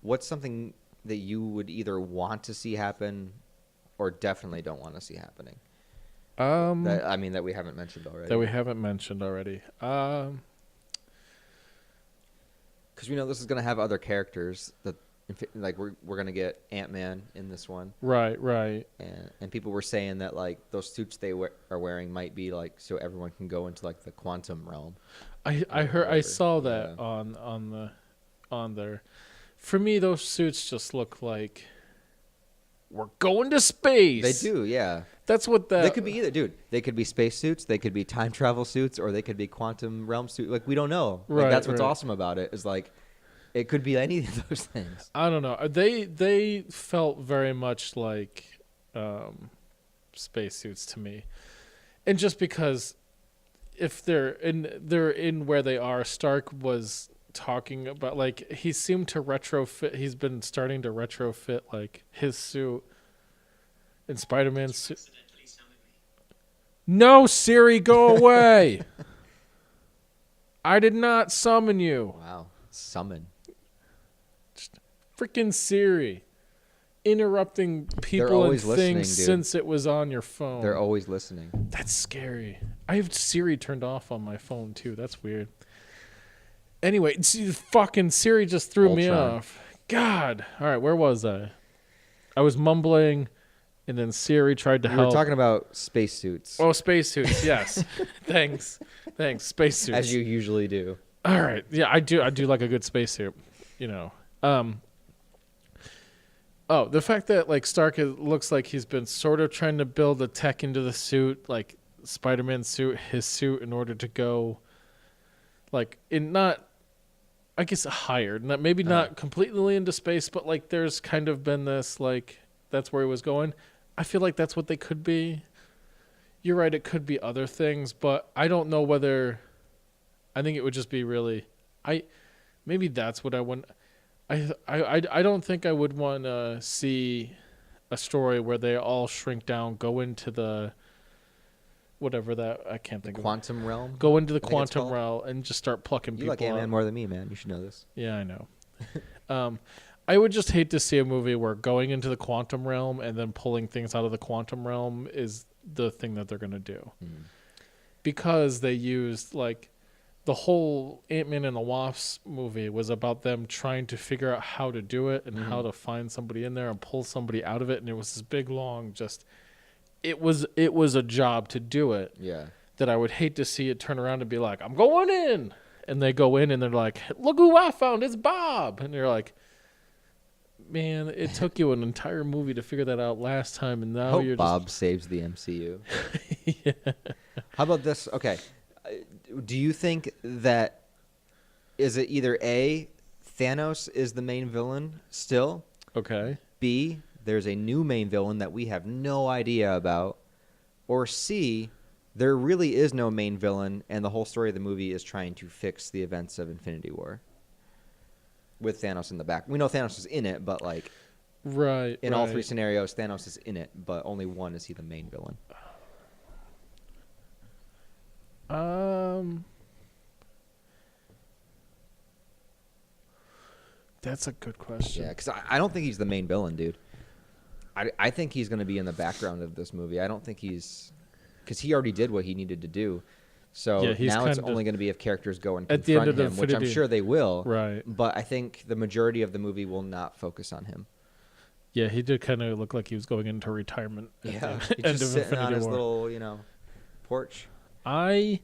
What's something that you would either want to see happen or definitely don't want to see happening? That we haven't mentioned already. Because we know this is going to have other characters that, like, we're going to get Ant-Man in this one. Right. And people were saying that like those suits they are wearing might be like so everyone can go into like the quantum realm. I saw that on there. For me, those suits just look like we're going to space. They do, yeah. That's what They could be either, dude. They could be space suits, they could be time travel suits, or they could be quantum realm suits. Like, we don't know. Like, that's what's awesome about it, is like it could be any of those things. I don't know. They felt very much like space suits to me. And just because if they're in where they are, Stark was talking about, like, he seemed to retrofit. He's been starting to retrofit like his suit in Spider-Man's suit. No, Siri, go away. I did not summon you. Wow, summon. Just freaking Siri, interrupting people and things since it was on your phone. They're always listening. That's scary. I have Siri turned off on my phone too. That's weird. Anyway, fucking Siri just threw me off. God. All right, where was I? I was mumbling, and then Siri tried to help. We were talking about spacesuits. Oh, spacesuits. Yes. Thanks. Spacesuits. As you usually do. All right. Yeah, I do like a good spacesuit. Oh, the fact that like Stark looks like he's been sort of trying to build a tech into the suit, like Spider-Man's suit, his suit, in order to go, like, I guess higher, not completely into space, but like there's kind of been this, like, that's where he was going. I feel like that's what they could be. You're right, it could be other things, but I don't know whether. I think it would just be really. Maybe that's what I want. I don't think I would want to see a story where they all shrink down, go into the. Whatever that, I can't think of. Quantum realm? Go into the quantum realm and just start plucking people. You like Ant-Man more than me, man. You should know this. Yeah, I know. I would just hate to see a movie where going into the quantum realm and then pulling things out of the quantum realm is the thing that they're going to do. Because they used, like, the whole Ant-Man and the Wasp movie was about them trying to figure out how to do it and how to find somebody in there and pull somebody out of it. And it was this big, long, just... It was a job to do it. Yeah. That I would hate to see it turn around and be like, I'm going in. and they go in and they're like, "Look who I found! It's Bob!" And you're like, "Man, it took you an entire movie to figure that out last time, and now Hope you're Bob saves the MCU. just." Yeah. How about this? Okay, do you think that is it either A, Thanos is the main villain still? Okay. B, there's a new main villain that we have no idea about, or C, there really is no main villain, and the whole story of the movie is trying to fix the events of Infinity War with Thanos in the back. We know Thanos is in it, but like Right. in all three scenarios, Thanos is in it, but only one is he the main villain. That's a good question. Yeah, because I don't think he's the main villain, dude. I think he's going to be in the background of this movie. I don't think he's... Because he already did what he needed to do. So Yeah, now it's only going to be if characters go and at the end confront of him, which I'm Infinity- sure they will. Right. But I think the majority of the movie will not focus on him. Yeah, he did kind of look like he was going into retirement. At Yeah, the he's end just of sitting on Infinity his War. little, porch. I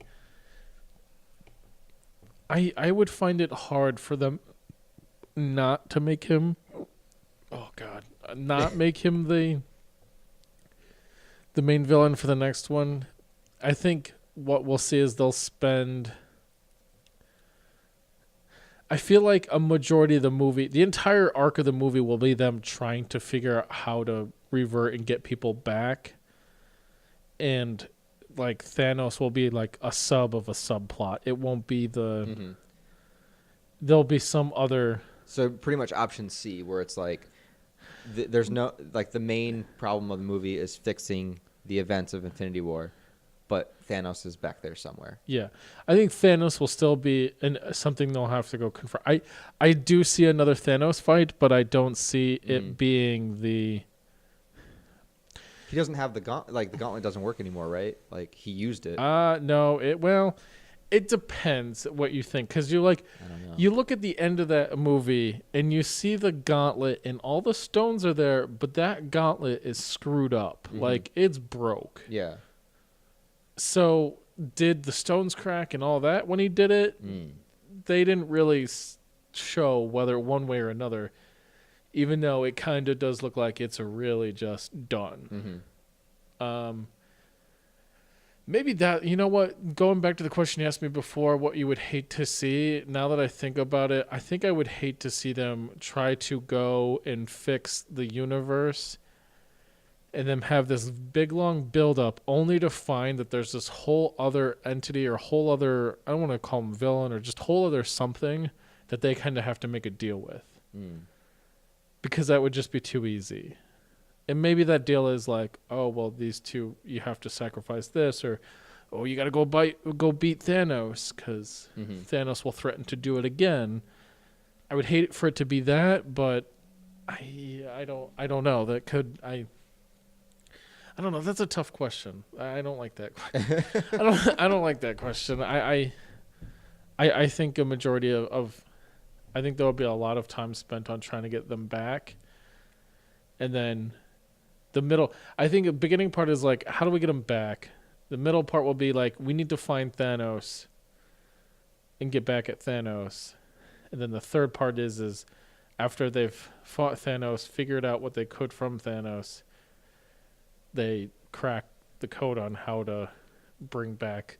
would find it hard for them not to make him. Oh God, not make him the main villain for the next one. I think what we'll see is they'll spend. I feel like a majority of the movie, the entire arc of the movie, will be them trying to figure out how to revert and get people back, and like Thanos will be like a sub of a subplot. It won't be the. Mm-hmm. There'll be some other. So pretty much option C, where it's like, there's no like the main problem of the movie is fixing the events of Infinity War, but Thanos is back there somewhere. Yeah, I think Thanos will still be something they'll have to go confront. I do see another Thanos fight, but I don't see it being the. He doesn't have the gauntlet. Like the gauntlet doesn't work anymore, right? Like he used it. No. It depends what you think, because you like. I don't know. You look at the end of that movie and you see the gauntlet and all the stones are there, but that gauntlet is screwed up. Mm-hmm. Like it's broke. Yeah. So did the stones crack and all that when he did it? They didn't really show whether one way or another, even though it kind of does look like it's really just done. Mm-hmm. Maybe that, you know what, going back to the question you asked me before, what you would hate to see, now that I think about it, I think I would hate to see them try to go and fix the universe and then have this big, long build-up only to find that there's this whole other entity or whole other, I don't want to call them villain, or just whole other something that they kind of have to make a deal with. Because that would just be too easy. And maybe that deal is like, oh, well, these two, you have to sacrifice this, or, oh, you got to go beat Thanos, because Thanos will threaten to do it again. I would hate for it to be that, but I don't know. That could, I don't know. That's a tough question. I don't like that. I don't like that question. I think a majority of I think there will be a lot of time spent on trying to get them back, and then. The middle, I think the beginning part is like, how do we get them back? The middle part will be like, we need to find Thanos and get back at Thanos. And then the third part is after they've fought Thanos, figured out what they could from Thanos, they crack the code on how to bring back.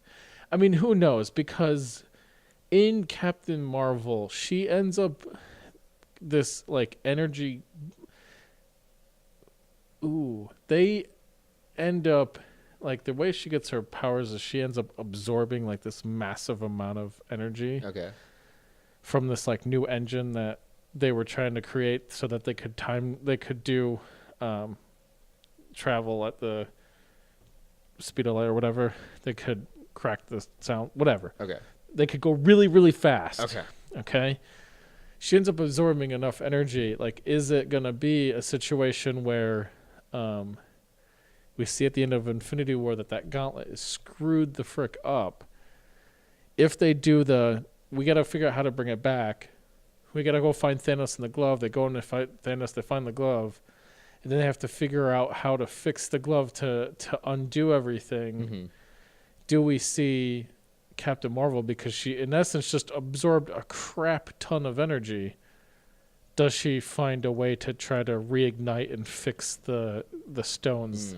I mean, who knows? Because in Captain Marvel, she ends up this like energy. They end up, like, the way she gets her powers is she ends up absorbing, like, this massive amount of energy from this, like, new engine that they were trying to create so that they could do travel at the speed of light or whatever. They could crack the sound, whatever. They could go really, really fast. Okay? She ends up absorbing enough energy. Like, is it going to be a situation where... we see at the end of Infinity War that gauntlet is screwed the frick up. If they do we got to figure out how to bring it back. We got to go find Thanos in the glove. They go in to fight Thanos. They find the glove. And then they have to figure out how to fix the glove to undo everything. Do we see Captain Marvel because she, in essence, just absorbed a crap ton of energy. Does she find a way to try to reignite and fix the stones,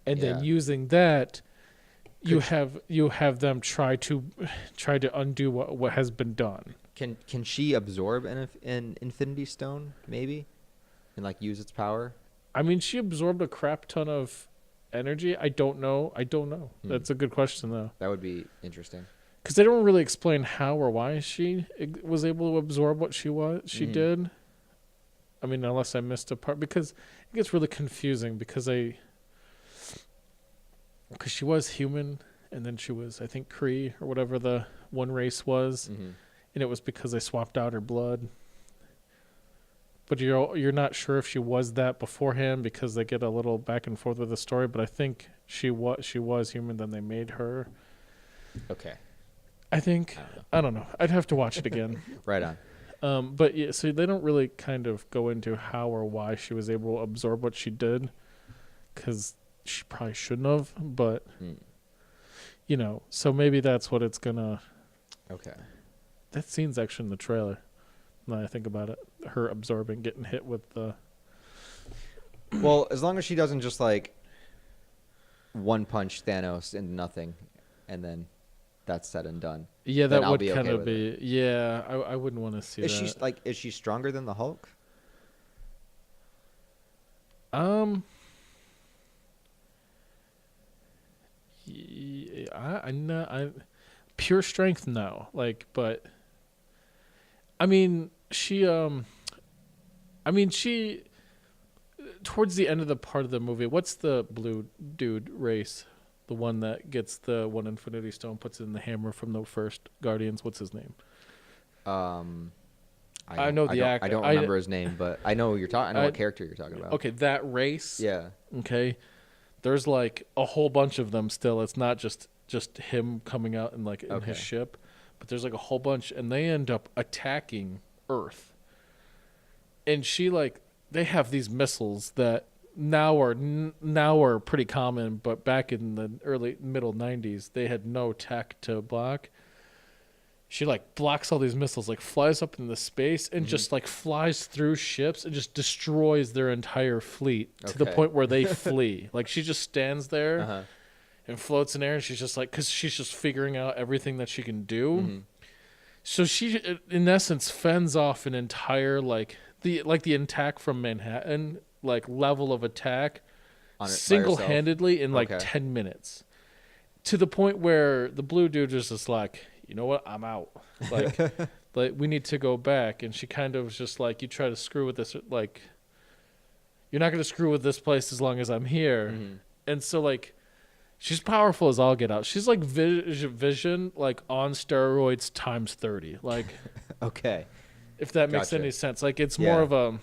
and then using that, you have them try to undo what has been done. Can she absorb an Infinity Stone maybe, and like use its power? I mean, she absorbed a crap ton of energy. I don't know. That's a good question though. That would be interesting. Because they don't really explain how or why she was able to absorb what she did. I mean, unless I missed a part, because it gets really confusing because she was human and then she was, I think, Kree or whatever the one race was, and it was because they swapped out her blood. But you're not sure if she was that beforehand because they get a little back and forth with the story. But I think she was human. Then they made her. Okay. I think I don't know. I'd have to watch it again. Right on. But yeah, so they don't really kind of go into how or why she was able to absorb what she did, because she probably shouldn't have. But so maybe that's what it's gonna. Okay. That scene's actually in the trailer. Now I think about it, her absorbing, getting hit with the. Well, as long as she doesn't just like one punch Thanos into nothing, and then that's said and done. Yeah, that would kind of be. Yeah, I wouldn't want to see that. Is she stronger than the Hulk? I pure strength, no. But. I mean, she towards the end of the part of the movie, what's the blue dude race? The one that gets the one Infinity Stone, puts it in the hammer from the first Guardians. What's his name? I know the actor. I don't remember his name, but I know you're talking. I know what character you're talking about. Okay, that race. Yeah. Okay, there's like a whole bunch of them still. It's not just him coming out and in his ship. But there's like a whole bunch, and they end up attacking Earth. And they have these missiles that now are pretty common, but back in the middle 90s, they had no tech to block. She blocks all these missiles, flies up into space and just flies through ships and just destroys their entire fleet to the point where they flee. She just stands there. And floats in air, and she's just because she's just figuring out everything that she can do. So she, in essence, fends off an entire the attack from Manhattan, level of attack, single-handedly in 10 minutes, to the point where the blue dude is just you know what, I'm out. We need to go back, and she kind of was just you try to screw with this, you're not going to screw with this place as long as I'm here, and so she's powerful as all get out. She's Vision, on steroids times 30. Okay. If that makes any sense. It's more of a,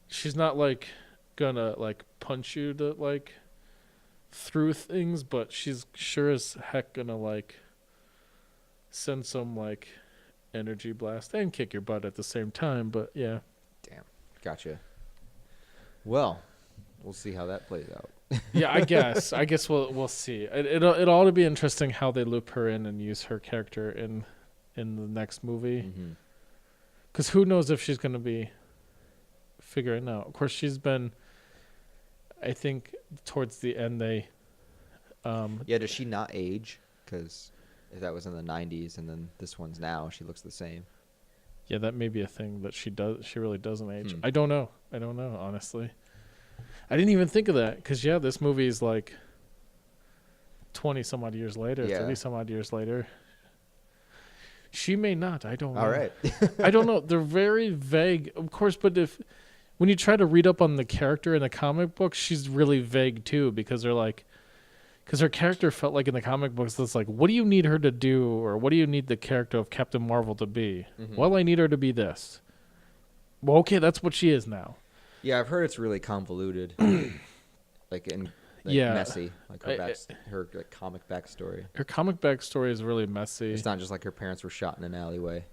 she's not gonna punch you to through things, but she's sure as heck gonna send some energy blast and kick your butt at the same time. But yeah. Damn. Gotcha. Well, we'll see how that plays out. Yeah, I guess we'll see. It ought to be interesting how they loop her in and use her character in the next movie. Because who knows if she's going to be figuring out. Of course, she's been. I think towards the end they. Does she not age? Because if that was in the 90s and then this one's now, she looks the same. Yeah, that may be a thing that she does. She really doesn't age. I don't know, honestly. I didn't even think of that because this movie is 20 some odd years later, 30 some odd years later. She may not. I don't know. All right. I don't know. They're very vague, of course. But when you try to read up on the character in the comic books, she's really vague too because they're because her character felt in the comic books that's what do you need her to do, or what do you need the character of Captain Marvel to be? Well, I need her to be this. Well, okay, that's what she is now. Yeah, I've heard it's really convoluted, messy, her comic backstory. Her comic backstory is really messy. It's not just her parents were shot in an alleyway.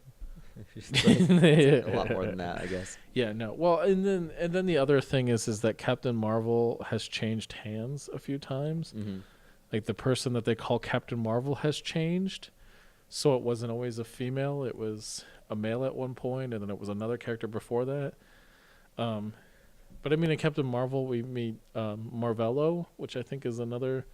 It's a lot more than that, I guess. Yeah, no. Well, and then the other thing is that Captain Marvel has changed hands a few times. like the person that they call Captain Marvel has changed. So it wasn't always a female; it was a male at one point, and then it was another character before that. Um, but I mean, in Captain Marvel, we meet Marvello, which I think is another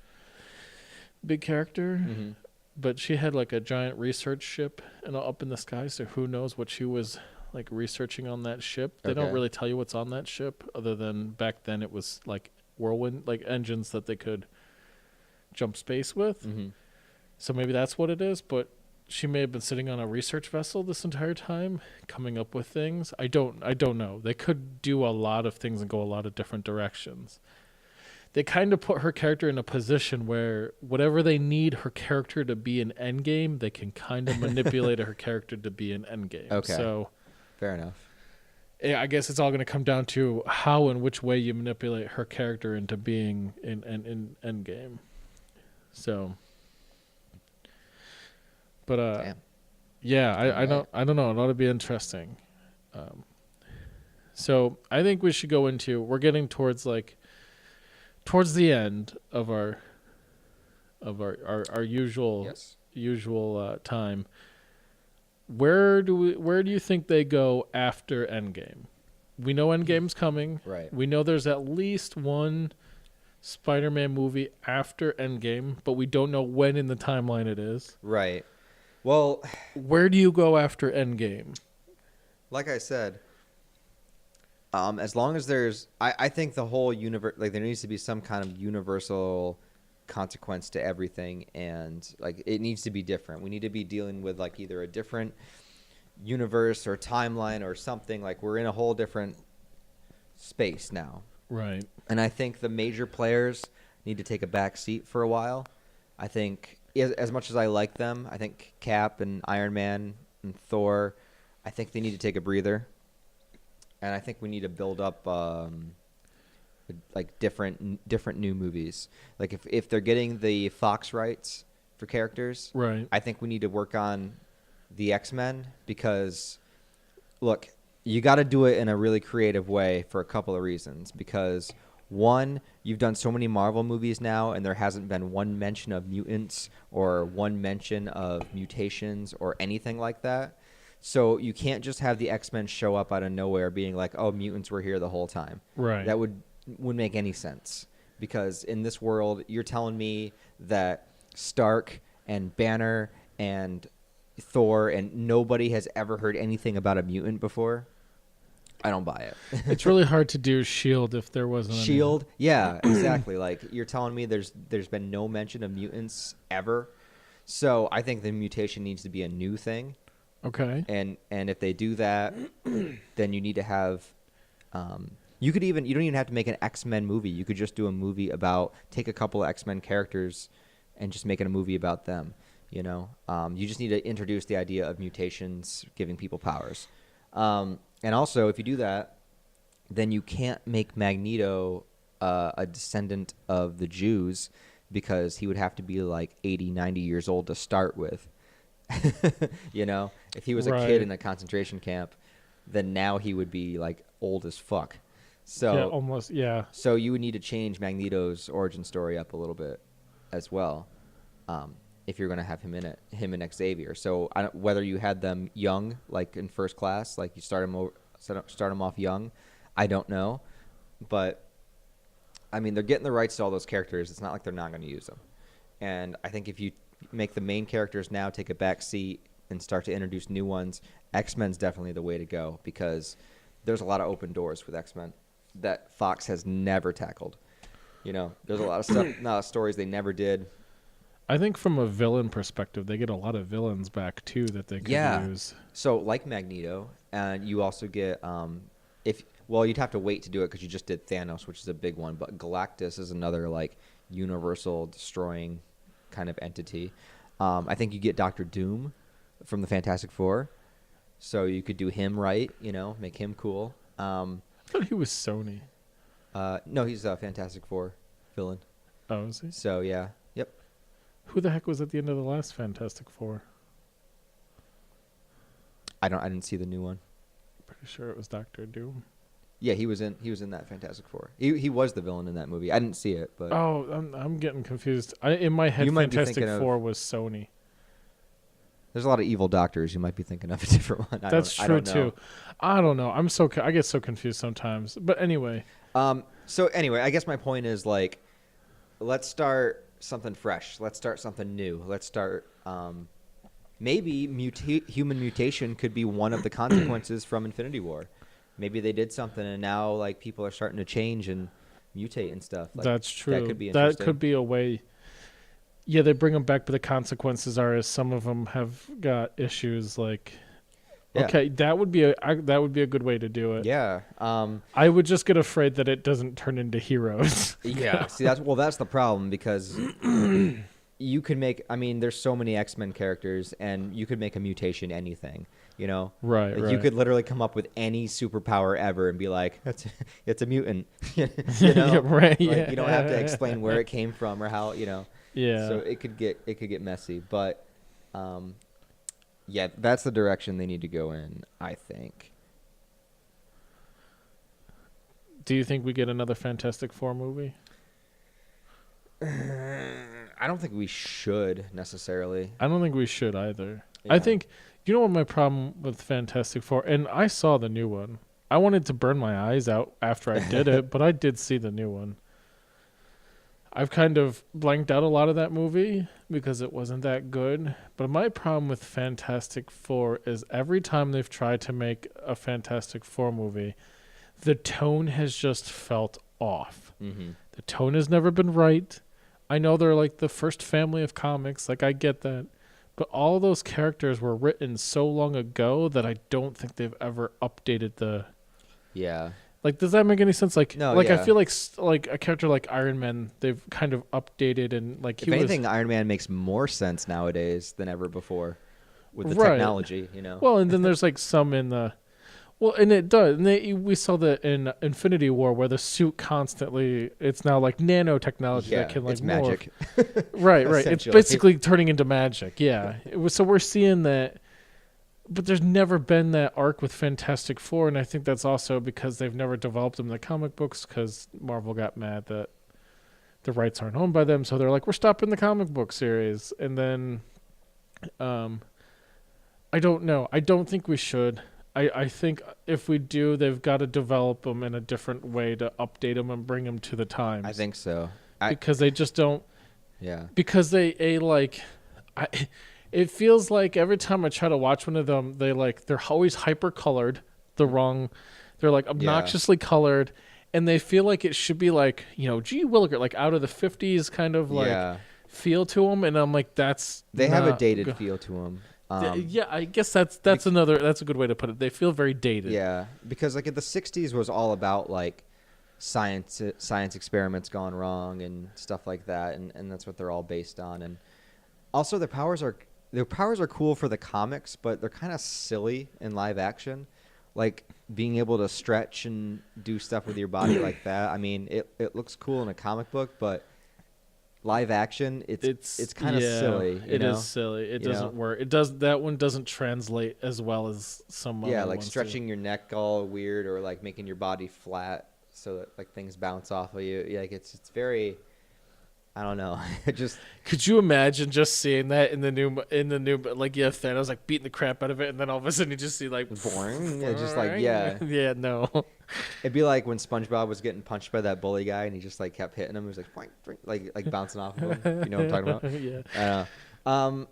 big character. Mm-hmm. But she had like a giant research ship and up in the sky, so who knows what she was like researching on that ship. They don't Okay. really tell you what's on that ship, other than back then it was like whirlwind, like engines that they could jump space with. Mm-hmm. So maybe that's what it is, but she may have been sitting on a research vessel this entire time, coming up with things. I don't know. They could do a lot of things and go a lot of different directions. They kind of put her character in a position where whatever they need her character to be in Endgame, they can kind of manipulate her character to be in Endgame. Okay. So Fair enough. yeah, I guess it's all going to come down to how and which way you manipulate her character into being in Endgame. So, but Damn. yeah, I Alright. don't know. It ought to be interesting. So I think we should go into. We're getting towards the end of our usual Yes. time. Where do you think they go after Endgame? We know Endgame's coming. Right. We know there's at least one Spider-Man movie after Endgame, but we don't know when in the timeline it is. Right. Well, Where do you go after Endgame? like I said, as long as I think the whole universe, like there needs to be some kind of universal consequence to everything, and like it needs to be different. We need to be dealing with like either a different universe or timeline or something. Like we're in a whole different space now. Right. And I think the major players need to take a back seat for a while. I think as much as I like them, I think Cap and Iron Man and Thor, I think they need to take a breather. And I think we need to build up like different new movies. Like if they're getting the Fox rights for characters, Right. I think we need to work on the X-Men because look, you got to do it in a really creative way for a couple of reasons. Because one, you've done so many Marvel movies now, and there hasn't been one mention of mutants or one mention of mutations or anything like that. So you can't just have the X-Men show up out of nowhere being like, oh, mutants were here the whole time. Right. That wouldn't make any sense. Because in this world, you're telling me that Stark and Banner and Thor and nobody has ever heard anything about a mutant before? I don't buy it. It's really hard to do Shield if there wasn't Shield? Yeah, exactly. Like you're telling me there's been no mention of mutants ever. So I think the mutation needs to be a new thing. Okay. And if they do that, then you need to have you don't even have to make an X-Men movie. You could just do a movie take a couple of X-Men characters and just make it a movie about them, you know? You just need to introduce the idea of mutations giving people powers. And also, if you do that, then you can't make Magneto a descendant of the Jews because he would have to be like 80, 90 years old to start with. You know, if he was a kid in a concentration camp, then now he would be like old as fuck. So yeah, almost, yeah. So you would need to change Magneto's origin story up a little bit as well, if you're going to have him in it, him and Xavier. So whether you had them young, like in First Class, like you start them off young, I don't know, but I mean they're getting the rights to all those characters. It's not like they're not going to use them, and I think if you make the main characters now take a back seat and start to introduce new ones, X-Men's definitely the way to go because there's a lot of open doors with X-Men that Fox has never tackled. You know, there's a lot of stuff, a lot of stories they never did. I think from a villain perspective, they get a lot of villains back too that they could use. So like Magneto, and you also get you'd have to wait to do it because you just did Thanos, which is a big one. But Galactus is another like universal destroying kind of entity. I think you get Doctor Doom from the Fantastic Four, so you could do him right. You know, make him cool. I thought he was Sony. No, he's a Fantastic Four villain. Oh, is he? So yeah, yep. Who the heck was at the end of the last Fantastic Four? I didn't see the new one. Pretty sure it was Doctor Doom. Yeah, he was in that Fantastic Four. He was the villain in that movie. I didn't see it, but Oh, I'm getting confused. In my head, You might be Fantastic thinking of- Four was Sony. there's a lot of evil doctors. You might be thinking of a different one. That's I true don't know. too. I don't know. I get so confused sometimes. But anyway, So anyway, I guess my point is like, let's start something fresh. Let's start something new. Let's start. Maybe human mutation could be one of the consequences from Infinity War. Maybe they did something, and now like people are starting to change and mutate and stuff. Like, that's true. That could be interesting. That could be a way. Yeah, they bring them back, but the consequences are is some of them have got issues. Like, Yeah. okay, that would be a good way to do it. Yeah. I would just get afraid that it doesn't turn into heroes. Yeah. See, that's the problem because you could make. I mean, there's so many X-Men characters, and you could make a mutation anything. You know, Right, like, you could literally come up with any superpower ever and be like, it's a mutant. You know, Yeah, right, Like, yeah. you don't have to explain where it came from or how. You know, Yeah. So it could get messy, but yeah, that's the direction they need to go in, I think. Do you think we get another Fantastic Four movie? I don't think we should necessarily. I don't think we should either. Yeah. I think, you know what my problem with Fantastic Four, and I saw the new one. I wanted to burn my eyes out after I did it, but I did see the new one. I've kind of blanked out a lot of that movie because it wasn't that good. But my problem with Fantastic Four is every time they've tried to make a Fantastic Four movie, the tone has just felt off. Mm-hmm. The tone has never been right. I know they're like the first family of comics. Like, I get that. But all those characters were written so long ago that I don't think they've ever updated the... Yeah. Like, does that make any sense? Like, No, I yeah. feel like like a character like Iron Man, they've kind of updated and like If anything, Iron Man makes more sense nowadays than ever before with the Right. technology, you know. Well, and then there's like some in the... Well, and it does. And we saw that in Infinity War where the suit constantly... It's now like nanotechnology yeah, that can like it's magic. Right. It's Essentially. basically turning into magic. Yeah. So we're seeing that, but there's never been that arc with Fantastic Four, and I think that's also because they've never developed them in the comic books because Marvel got mad that the rights aren't owned by them, so they're like, we're stopping the comic book series. And then, I don't know. I don't think we should. I think if we do, they've got to develop them in a different way to update them and bring them to the times. I think so. Because they just don't. Yeah. Because it feels like every time I try to watch one of them, they're always hyper colored, they're like obnoxiously colored, and they feel like it should be like, you know, G. Willikers, like out of the 50s kind of like feel to them, and I'm like, they have a dated feel to them. Yeah, I guess that's a good way to put it. They feel very dated. Yeah, because like the 60s was all about like science experiments gone wrong and stuff like that, and that's what they're all based on. And also their powers are cool for the comics, but they're kind of silly in live action, like being able to stretch and do stuff with your body like that. I mean, it looks cool in a comic book, but live action, it's kind of silly. It is silly. It doesn't work. That one doesn't translate as well as some other like ones stretching do. your neck all weird, or like making your body flat so that like things bounce off of you. Like it's very, I don't know. It just Could you imagine just seeing that in the new like Thanos like beating the crap out of it, and then all of a sudden you just see like boring. Yeah, just like yeah. No. It'd be like when SpongeBob was getting punched by that bully guy, and he just like kept hitting him. He was like boing, boing, like bouncing off of him. You know what I'm talking about? Yeah.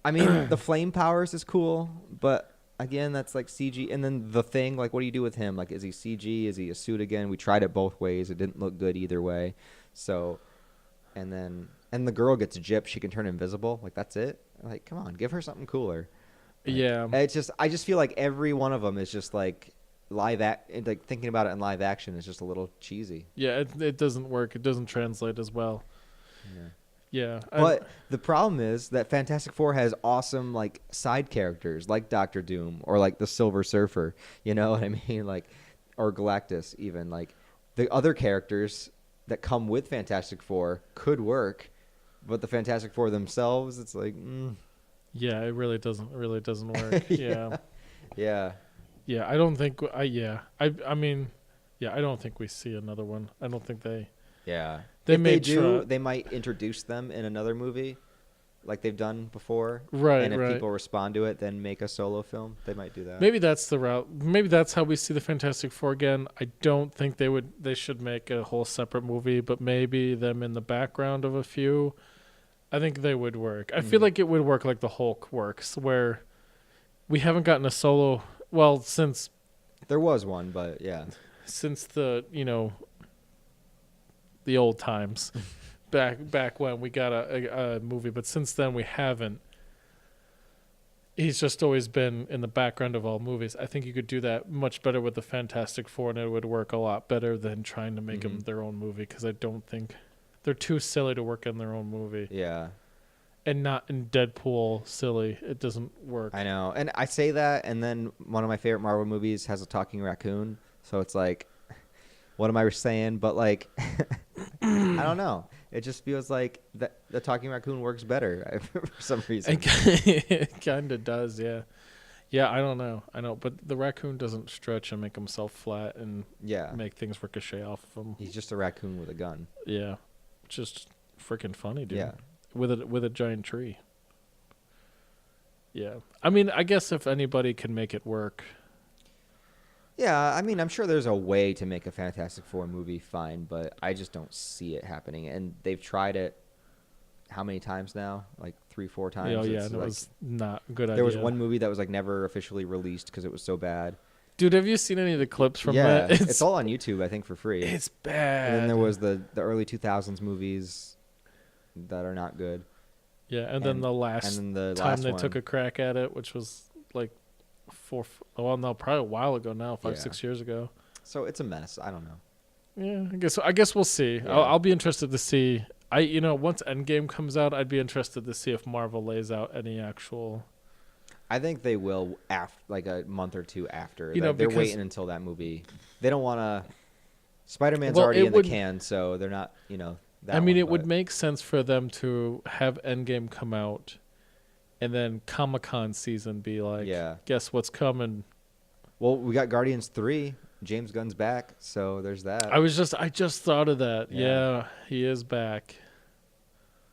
I mean, the flame powers is cool, but again, that's like CG. And then the Thing, like, what do you do with him? Like, is he CG? Is he a suit again? We tried it both ways. It didn't look good either way. So, and the girl gets gypped. She can turn invisible. Like, that's it. Like, come on, give her something cooler. Like, Yeah. I just feel like every one of them is just like like thinking about it in live action is just a little cheesy. Yeah, it doesn't work. It doesn't translate as well. Yeah. But the problem is that Fantastic Four has awesome like side characters like Doctor Doom or like the Silver Surfer. You know what I mean? Like, or Galactus even. Like, the other characters that come with Fantastic Four could work, but the Fantastic Four themselves, it's like, yeah, it really doesn't work. Yeah. Yeah. Yeah, I don't think I mean, Yeah, I don't think we see another one. I don't think they. Yeah. They If may they do, try. they might introduce them in another movie, like they've done before. Right, And if right. people respond to it, then make a solo film. They might do that. Maybe that's the route. Maybe that's how we see the Fantastic Four again. I don't think they would. They should make a whole separate movie, but maybe them in the background of a few. I think they would work. I feel like it would work like the Hulk works, where we haven't gotten a solo. Well, since There was one, but yeah. the the old times, back when we got a movie, but since then we haven't. He's just always been in the background of all movies. I think you could do that much better with the Fantastic Four, and it would work a lot better than trying to make them their own movie, because I don't think they're too silly to work in their own movie. Yeah. And not in Deadpool silly. It doesn't work. I know. And I say that, and then one of my favorite Marvel movies has a talking raccoon. So it's like, what am I saying? But like, I don't know. It just feels like the talking raccoon works better for some reason. It kind of does, yeah. Yeah, I don't know. I know, but the raccoon doesn't stretch and make himself flat and make things ricochet off of him. He's just a raccoon with a gun. Yeah. Just freaking funny, dude. Yeah. With a giant tree. Yeah. I mean, I guess if anybody can make it work. Yeah, I mean, I'm sure there's a way to make a Fantastic Four movie fine, but I just don't see it happening. And they've tried it how many times now? Like 3-4 times? Oh, yeah, and it was not a good idea. There was one movie that was like never officially released because it was so bad. Dude, have you seen any of the clips from that? It's all on YouTube, I think, for free. It's bad. And then there was the early 2000s movies that are not good. Yeah, and then the last time they took a crack at it, which was like probably a while ago now, 5-6 years ago. So it's a mess. I don't know. Yeah, I guess we'll see. Yeah. I'll be interested to see. Once Endgame comes out, I'd be interested to see if Marvel lays out any actual. I think they will like a month or two after. They're waiting until that movie. They don't want to. Spider-Man's already in the can, so they're not. It would make sense for them to have Endgame come out, and then Comic-Con season be like, guess what's coming? Well, we got Guardians 3. James Gunn's back, so there's that. I just thought of that. Yeah, he is back.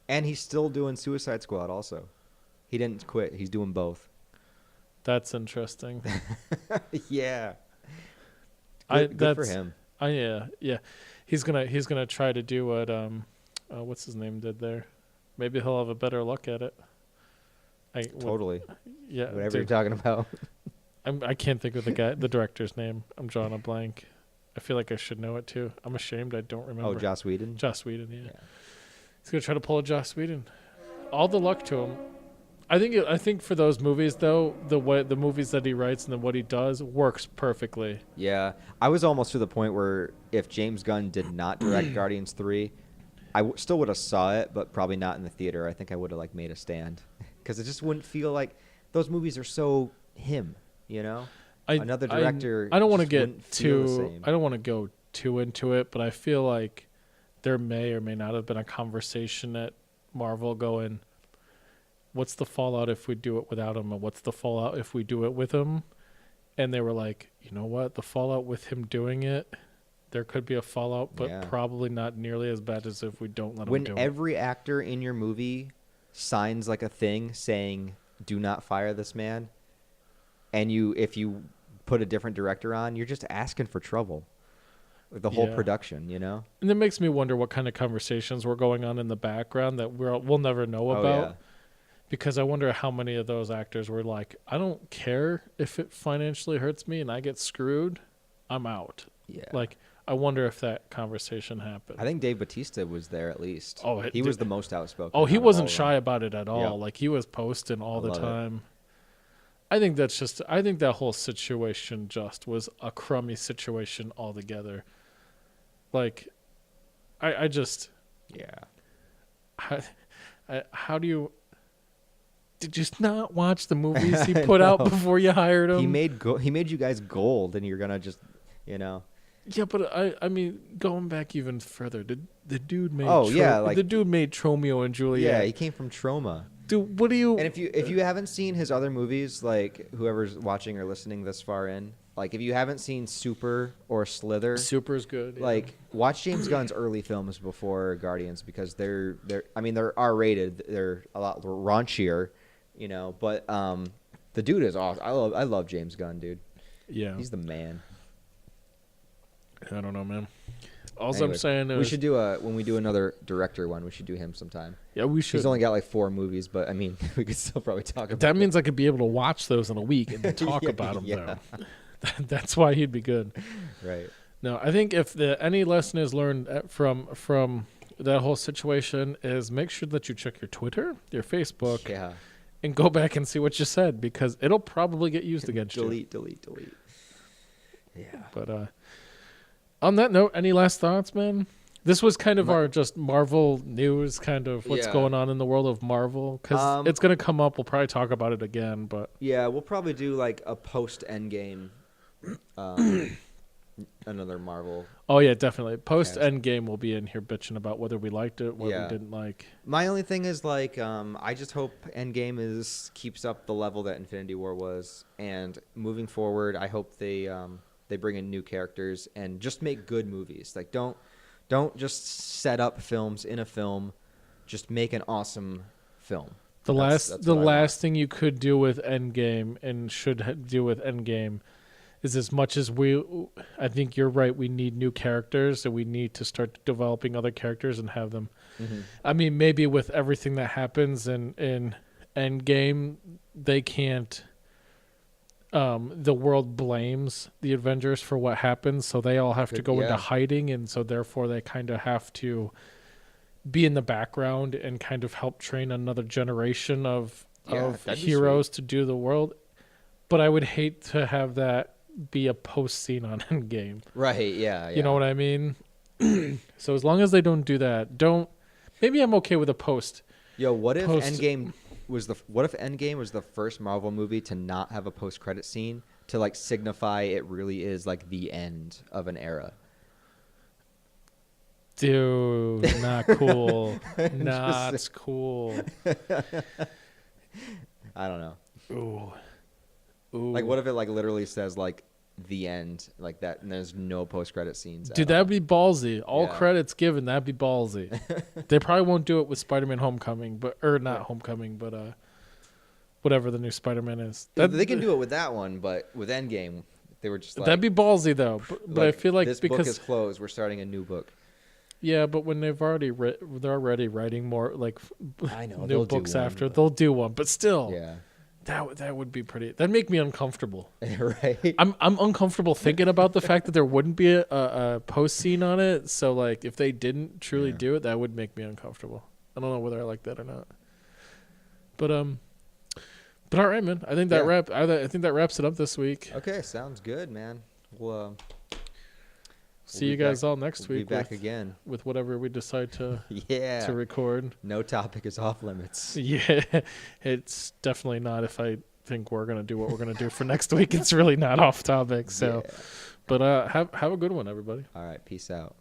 And he's still doing Suicide Squad also. He didn't quit. He's doing both. That's interesting. Yeah. Good for him. Yeah. He's gonna try to do what what's his name did there. Maybe he'll have a better luck at it. Totally. Yeah. Whatever you're talking about. I can't think of the director's name. I'm drawing a blank. I feel like I should know it too. I'm ashamed I don't remember. Oh, Joss Whedon? Joss Whedon, yeah. He's gonna try to pull a Joss Whedon. All the luck to him. I think for those movies though, the movies that he writes and then what he does works perfectly. Yeah, I was almost to the point where if James Gunn did not direct Guardians 3, I still would have saw it, but probably not in the theater. I think I would have like made a stand because it just wouldn't feel like those movies are so him. Another director. I don't want to get too. I don't want to go too into it, but I feel like there may or may not have been a conversation at Marvel going, what's the fallout if we do it without him, and what's the fallout if we do it with him? And they were like, you know what, the fallout with him doing it, there could be a fallout, but probably not nearly as bad as if we don't let him do it. When every actor in your movie signs like a thing saying, do not fire this man, and if you put a different director on, you're just asking for trouble. The whole production, And it makes me wonder what kind of conversations were going on in the background that we'll never know about. Yeah. Because I wonder how many of those actors were like, I don't care if it financially hurts me and I get screwed, I'm out. Yeah. Like, I wonder if that conversation happened. I think Dave Bautista was there at least. Oh, he was the most outspoken. Oh, he wasn't shy about it at all. Yep. Like, he was posting all the time. I think that whole situation just was a crummy situation altogether. Like, I just... Yeah. How do you... Did you not watch the movies he put out before you hired him? He made you guys gold, and you're gonna just, Yeah, but I mean, going back even further, the dude made. the dude made Tromeo and Juliet. Yeah, he came from Troma. Dude, what do you? And if you haven't seen his other movies, like whoever's watching or listening this far in, Like if you haven't seen Super or Slither, Super is good. Yeah. like watch James Gunn's early films before Guardians because they're I mean they're R-rated, they're a lot raunchier, you know, but the dude is awesome. I love James Gunn, dude. Yeah. He's the man. I don't know, man. All I'm Anyways, saying is we should do when we do another director one, we should do him sometime. Yeah, we should. He's only got like 4 movies, but I mean, we could still probably talk about that means I could be able to watch those in a week and then talk about them, yeah. though. That's why he'd be good. Right. No, I think if any lesson is learned from that whole situation is make sure that you check your Twitter, your Facebook, Yeah. and go back and see what you said because it'll probably get used against you. Delete. Yeah. But on that note, any last thoughts, man? This was kind of our just Marvel news, kind of what's Yeah. going on in the world of Marvel, because it's going to come up. We'll probably talk about it again, but Yeah, we'll probably do like a post-Endgame, another Marvel. oh yeah, definitely. Post Endgame, we'll be in here bitching about whether we liked it, what Yeah. we didn't like. My only thing is like, I just hope Endgame keeps up the level that Infinity War was, and moving forward, I hope they bring in new characters and just make good movies. Like don't just set up films in a film, just make an awesome film. The That's last what I want. thing you could do with Endgame and should do with Endgame is as much as I think you're right, we need new characters and we need to start developing other characters and have them. Mm-hmm. I mean, maybe with everything that happens in Endgame, they can't. The world blames the Avengers for what happens, so they all have to go into hiding, and so therefore they kind of have to be in the background and kind of help train another generation of that'd be heroes to do the world. But I would hate to have that be a post scene on Endgame. Right? Yeah. You know what I mean? So as long as they don't do that, maybe I'm okay with a post. Yo, what if Endgame was the first Marvel movie to not have a post-credit scene to like signify it really is like the end of an era? Dude, not cool. Not cool. I don't know. Ooh. Like, what if it like literally says like the end like that, and there's no post-credit scenes? Dude, that'd be ballsy. All Yeah. credits given, that'd be ballsy. They probably won't do it with Spider-Man Homecoming, not Homecoming, but whatever the new Spider-Man is. They can do it with that one, but with Endgame, they were just like, that'd be ballsy though. But I feel like this because book is closed, we're starting a new book. yeah, but when they're already writing more like I know, new they'll do books one, after, but- they'll do one. But still, Yeah. that would be pretty. That'd make me uncomfortable. Right. I'm uncomfortable thinking about the fact that there wouldn't be a post scene on it. So like if they didn't truly do it, that would make me uncomfortable. I don't know whether I like that or not. But all right, man. I think that I think that wraps it up this week. Okay, sounds good, man. We'll See you guys all next we'll week. be back again. With whatever we decide to Yeah. record. No topic is off limits. Yeah, it's definitely not. If I think we're gonna do what we're gonna do for next week, it's really not off topic. So, Yeah. but have a good one, everybody. All right, peace out.